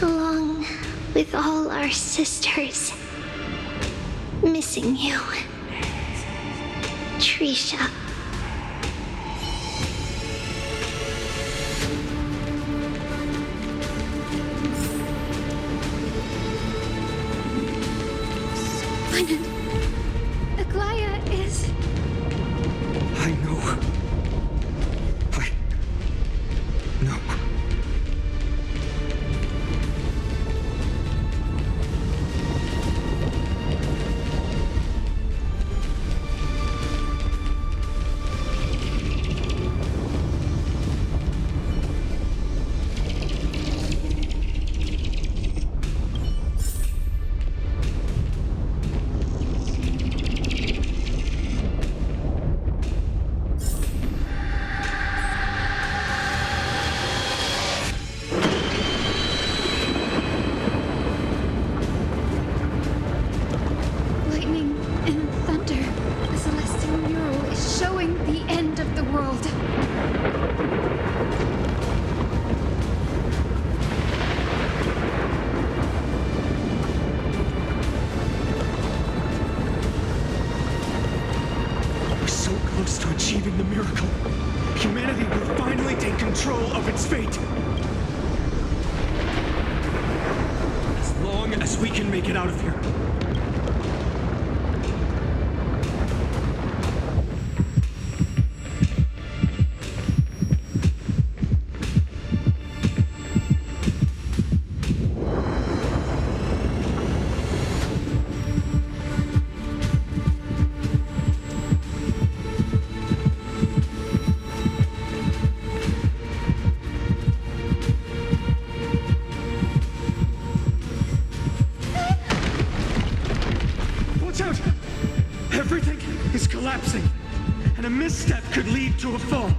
along with all our sisters. Missing you, Trisha. Aglaya is... I know. No. Lightning and thunder. The celestial mural is showing the end of the world. We're so close to achieving the miracle. Humanity will finally take control of its fate. As long as we can make it out of here. Watch out! Everything is collapsing, and a misstep could lead to a fall.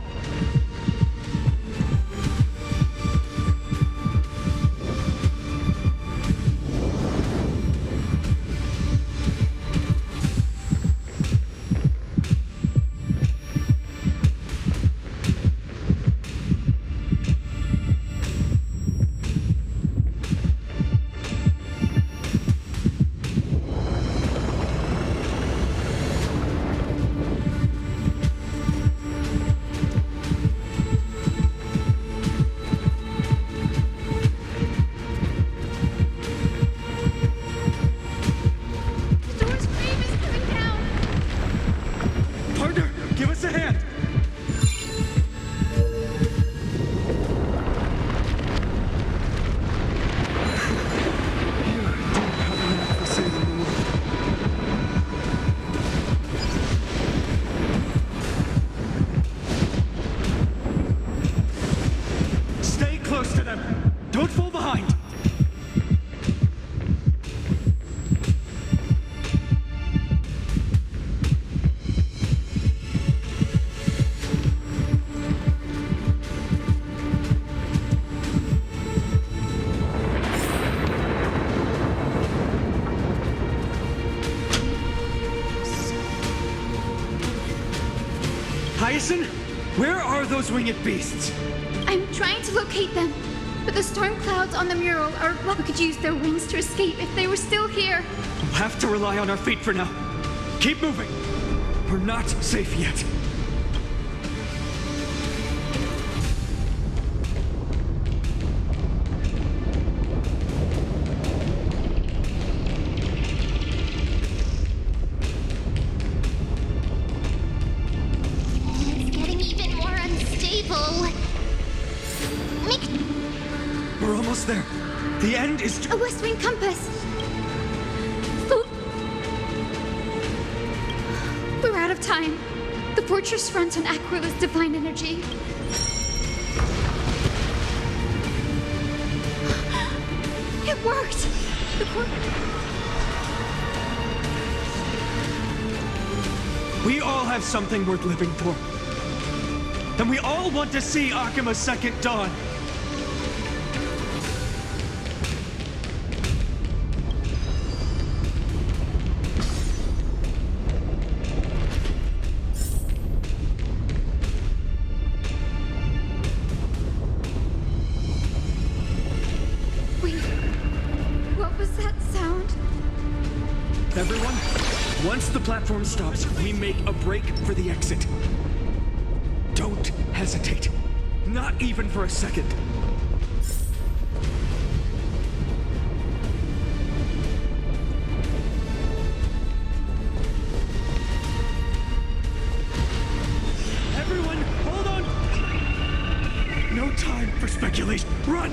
Hyacine? Where are those winged beasts? I'm trying to locate them, but the storm clouds on the mural are what could use their wings to escape if they were still here. We'll have to rely on our feet for now. Keep moving. We're not safe yet. It's getting even more unstable. We're almost there. The end is... A west wing compass! We're out of time. The fortress runs on Aquila's divine energy. It worked! We all have something worth living for. And we all want to see Akima's second dawn. Everyone, once the platform stops, we make a break for the exit. Don't hesitate. Not even for a second. Everyone, hold on! No time for speculation. Run!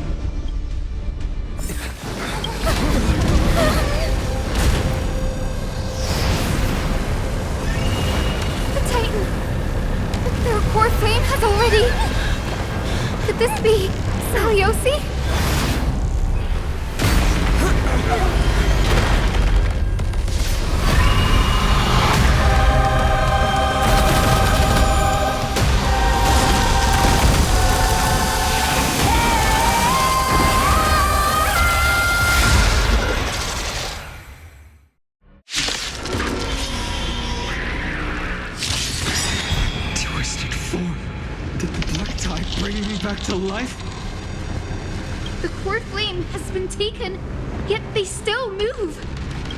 Their core flame has already... Could this be Seliosi? Back to life? The core flame has been taken, yet they still move.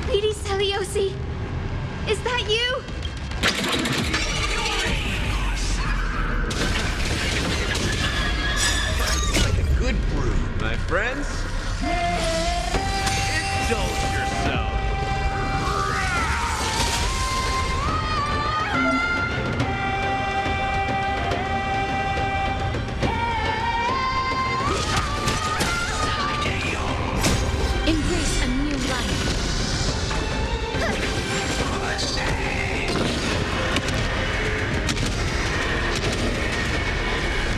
Lady Seliosi, is that you? Like a good brew, my friends. Indulge yourself. Embrace a new life.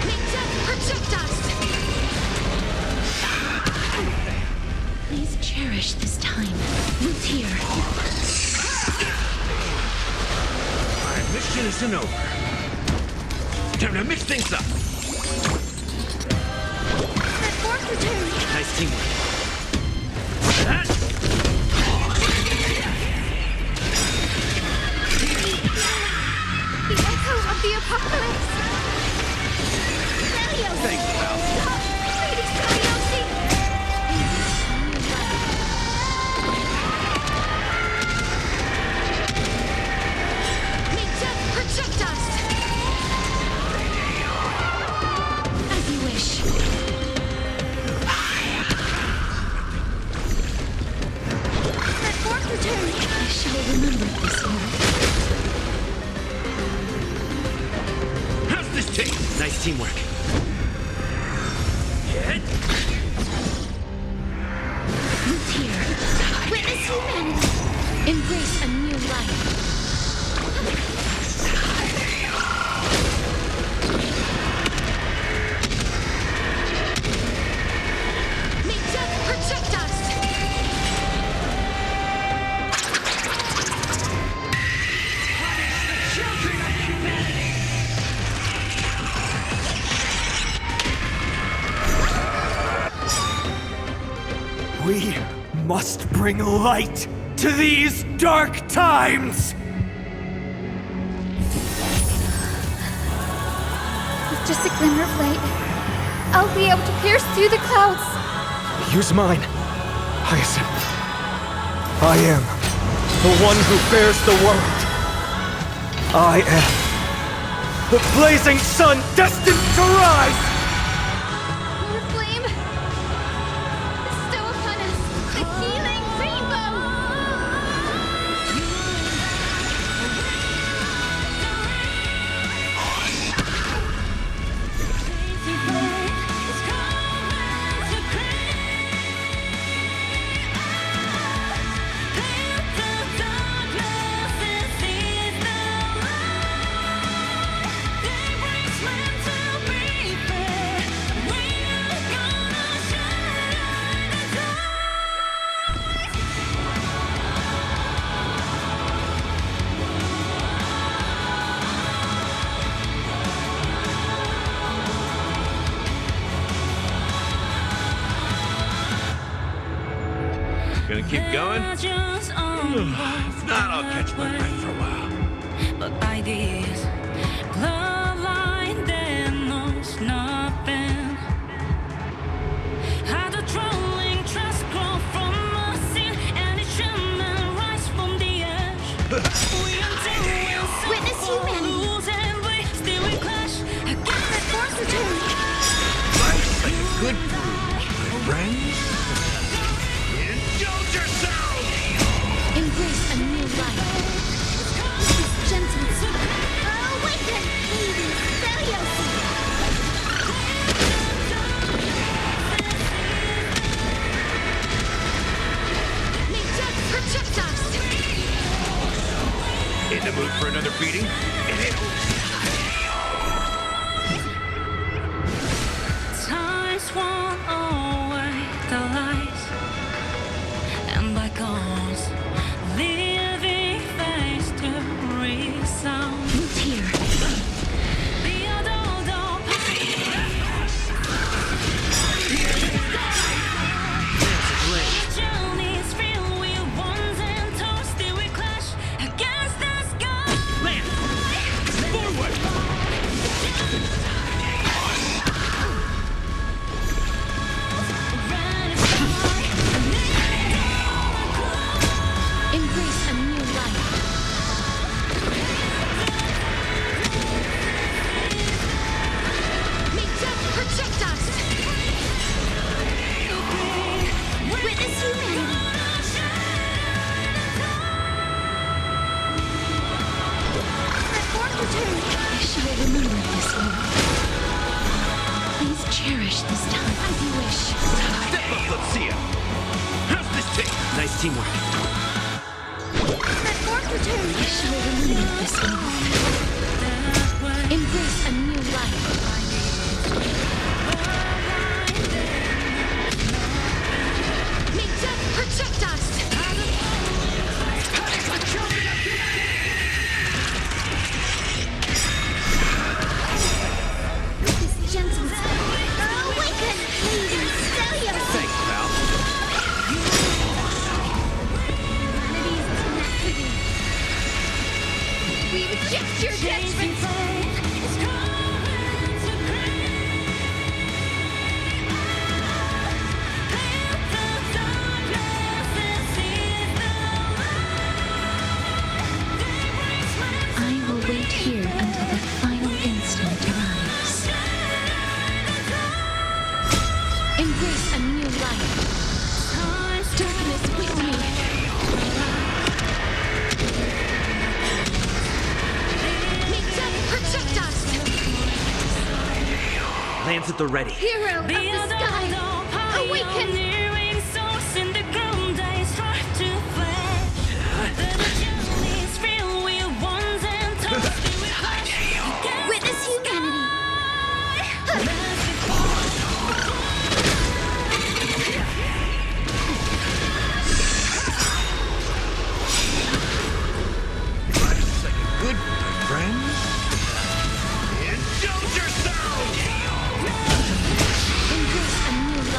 May death protect us! Please cherish this time. Root here. Our mission isn't over. Time to mix things up. That fourth return! Nice teamwork. The echo of the apocalypse! Seliosi! Thanks, pal. Lady Seliosi! May death protect us! As you wish. That fourth return! I shall remember this moment. How's this taste? Nice teamwork. Get. Root here. Witness humanity! Embrace a new life. May death protect us! We must bring light to these dark times! just a glimmer of light, I'll be able to pierce through the clouds. Use mine, Hyacine. I am the one who bears the world. I am the blazing sun destined to rise! The flame bestow upon us the healing rainbow! Gonna keep going? If not, I'll catch my breath for a while. But ideas, love line that knows nothing. How the trolling trust grow from a sin and it shall rise from the ash. Witness humanity. Still we clash against the force of change. Life's like a good brew, my friends. Indulge yourself! Embrace a new life. This gentleness. Awaken, Lady Seliosi! Make death protect us! In the mood for another beating? Times won't away the lights and bygones living face to resound. Move here. The other journey's real, we ones and toes, still we clash against the sky. Land! Forward! Embrace a new life. May death protect us! Witness humanity! The fourth return! I shall remember this moment. Please cherish this time as you wish. Step up, Lucia! How's this take? Nice teamwork. The fourth return! I shall remember this moment. Embrace a new life. May death protect us! This gentleness. Awaken, Lady Seliosi! Thanks, pal. Humanity's tenacity. We reject your judgment! I will wait here until the final instant arrives. Embrace a new life. Darkness with me. May death protect us! Lands at the ready. Hero of the sky! Awaken! Witness humanity! Life's like a good, my friends. Indulge yourself! Embrace a new life.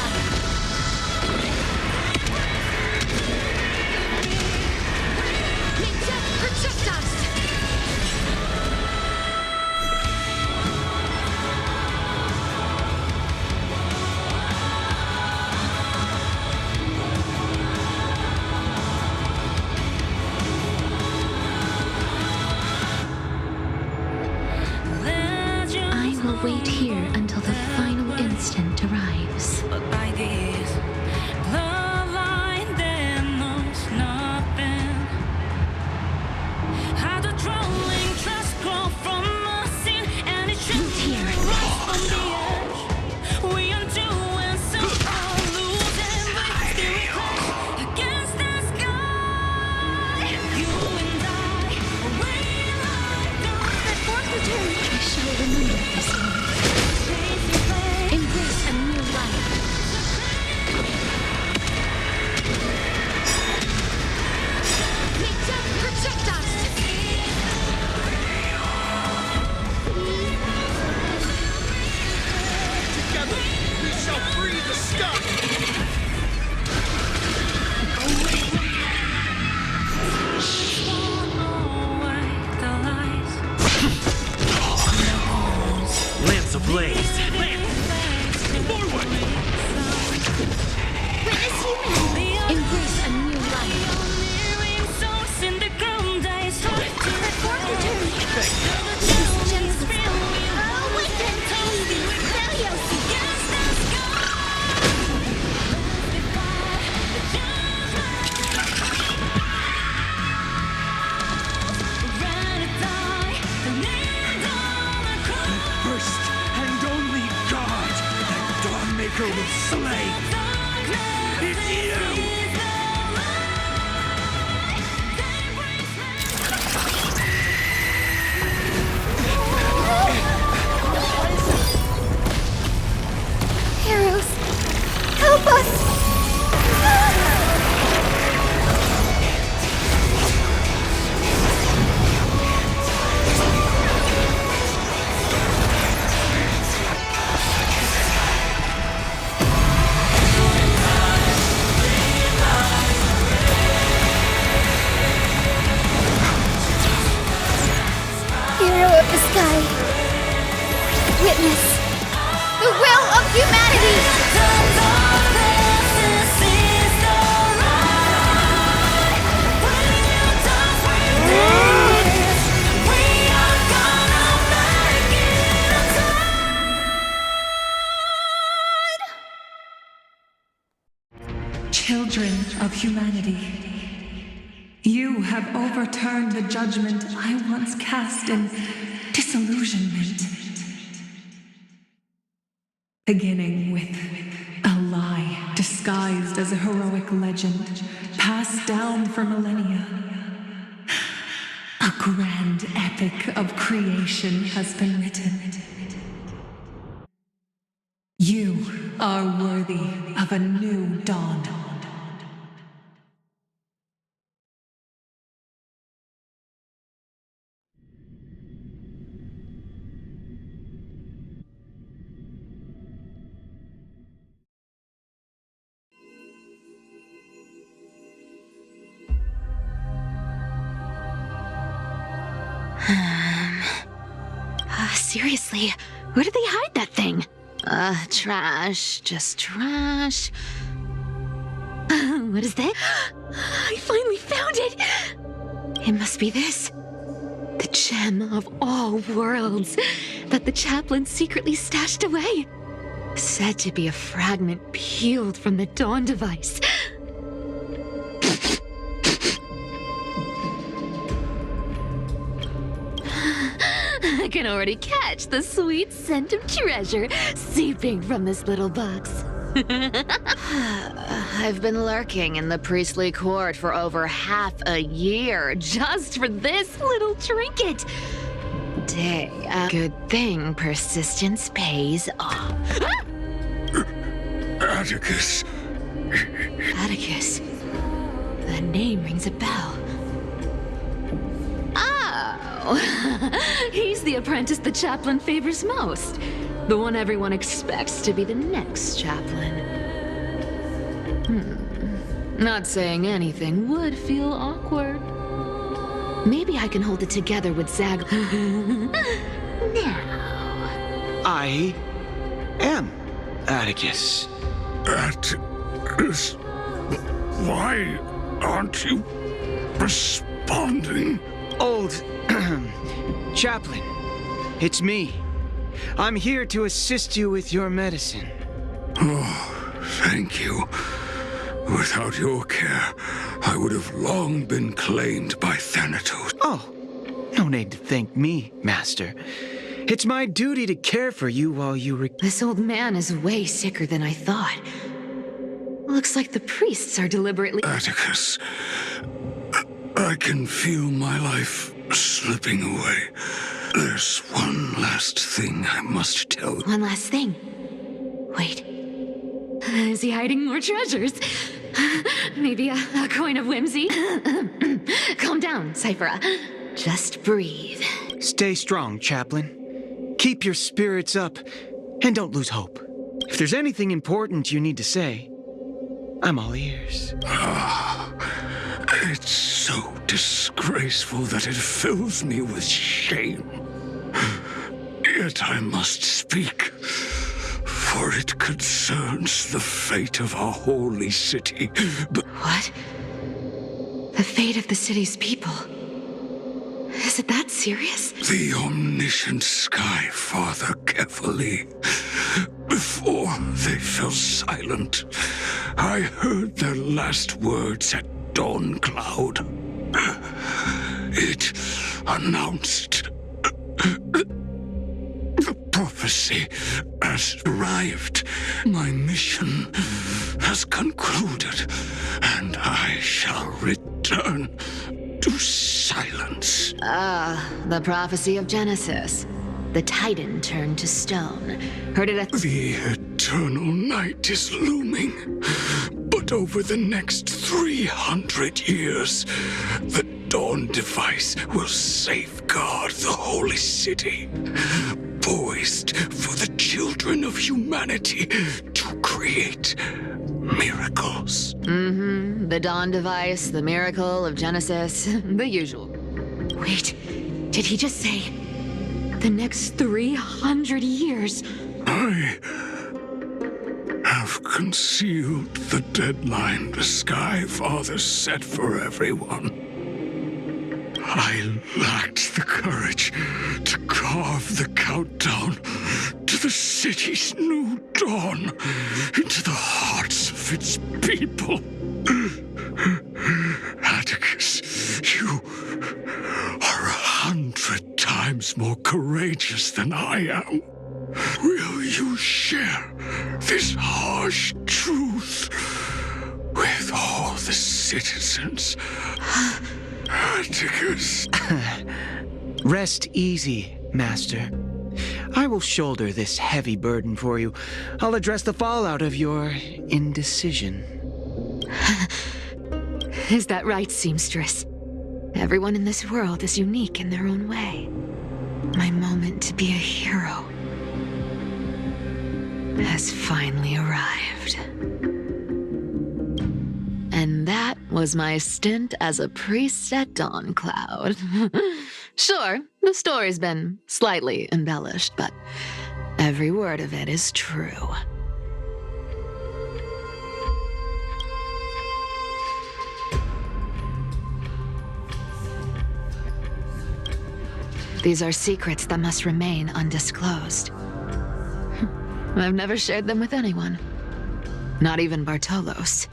of humanity. You have overturned the judgment I once cast in disillusionment. Beginning with a lie disguised as a heroic legend, passed down for millennia. A grand epic of creation has been written. You are worthy of a new dawn. Seriously, where did they hide that thing? Trash. Just trash. What is that? I finally found it! It must be this. The gem of all worlds that the chaplain secretly stashed away. Said to be a fragment peeled from the Dawn device. I can already catch the sweet scent of treasure seeping from this little box. I've been lurking in the priestly court for over half a year just for this little trinket. Good thing persistence pays off. Atticus. Atticus. The name rings a bell. Oh, he's the apprentice the chaplain favors most. The one everyone expects to be the next chaplain. Not saying anything would feel awkward. Maybe I can hold it together with Zag. Now. I am Atticus. Atticus? Why aren't you responding? Old chaplain, it's me. I'm here to assist you with your medicine. Oh, thank you. Without your care, I would have long been claimed by Thanatos. Oh, no need to thank me, Master. It's my duty to care for you while you This old man is way sicker than I thought. Looks like the priests are deliberately— Atticus, I can feel my life slipping away. There's one last thing I must tell you. One last thing. Wait. Is he hiding more treasures? Maybe a coin of whimsy? Calm down, Cyphera. Just breathe. Stay strong, chaplain. Keep your spirits up, and don't lose hope. If there's anything important you need to say, I'm all ears. It's so disgraceful that it fills me with shame. Yet I must speak, for it concerns the fate of our holy city. But what? The fate of the city's people? Is it that serious? The omniscient Sky Father carefully. Before they fell silent, I heard their last words at Dawn Cloud. It announced the prophecy has arrived. My mission has concluded, and I shall return to silence. The prophecy of Genesis. The Titan turned to stone. Heard it at— The eternal night is looming. But over the next 300 years, the Dawn device will safeguard the holy city, poised for the children of humanity to create miracles. The Dawn device, the miracle of Genesis, the usual. Wait, did he just say the next 300 years? I have concealed the deadline the Sky Father set for everyone. I lacked the courage to carve the countdown to the city's new dawn into the hearts of its people. Atticus, you are 100 times more courageous than I am. Will you share this harsh truth with all the citizens? Atticus. Rest easy, Master. I will shoulder this heavy burden for you. I'll address the fallout of your indecision. Is that right, seamstress? Everyone in this world is unique in their own way. My moment to be a hero has finally arrived. And that was my stint as a priest at Dawn Cloud. Sure, the story's been slightly embellished, but every word of it is true. These are secrets that must remain undisclosed. I've never shared them with anyone. Not even Bartolos.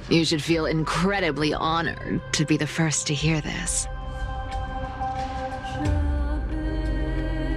You should feel incredibly honored to be the first to hear this.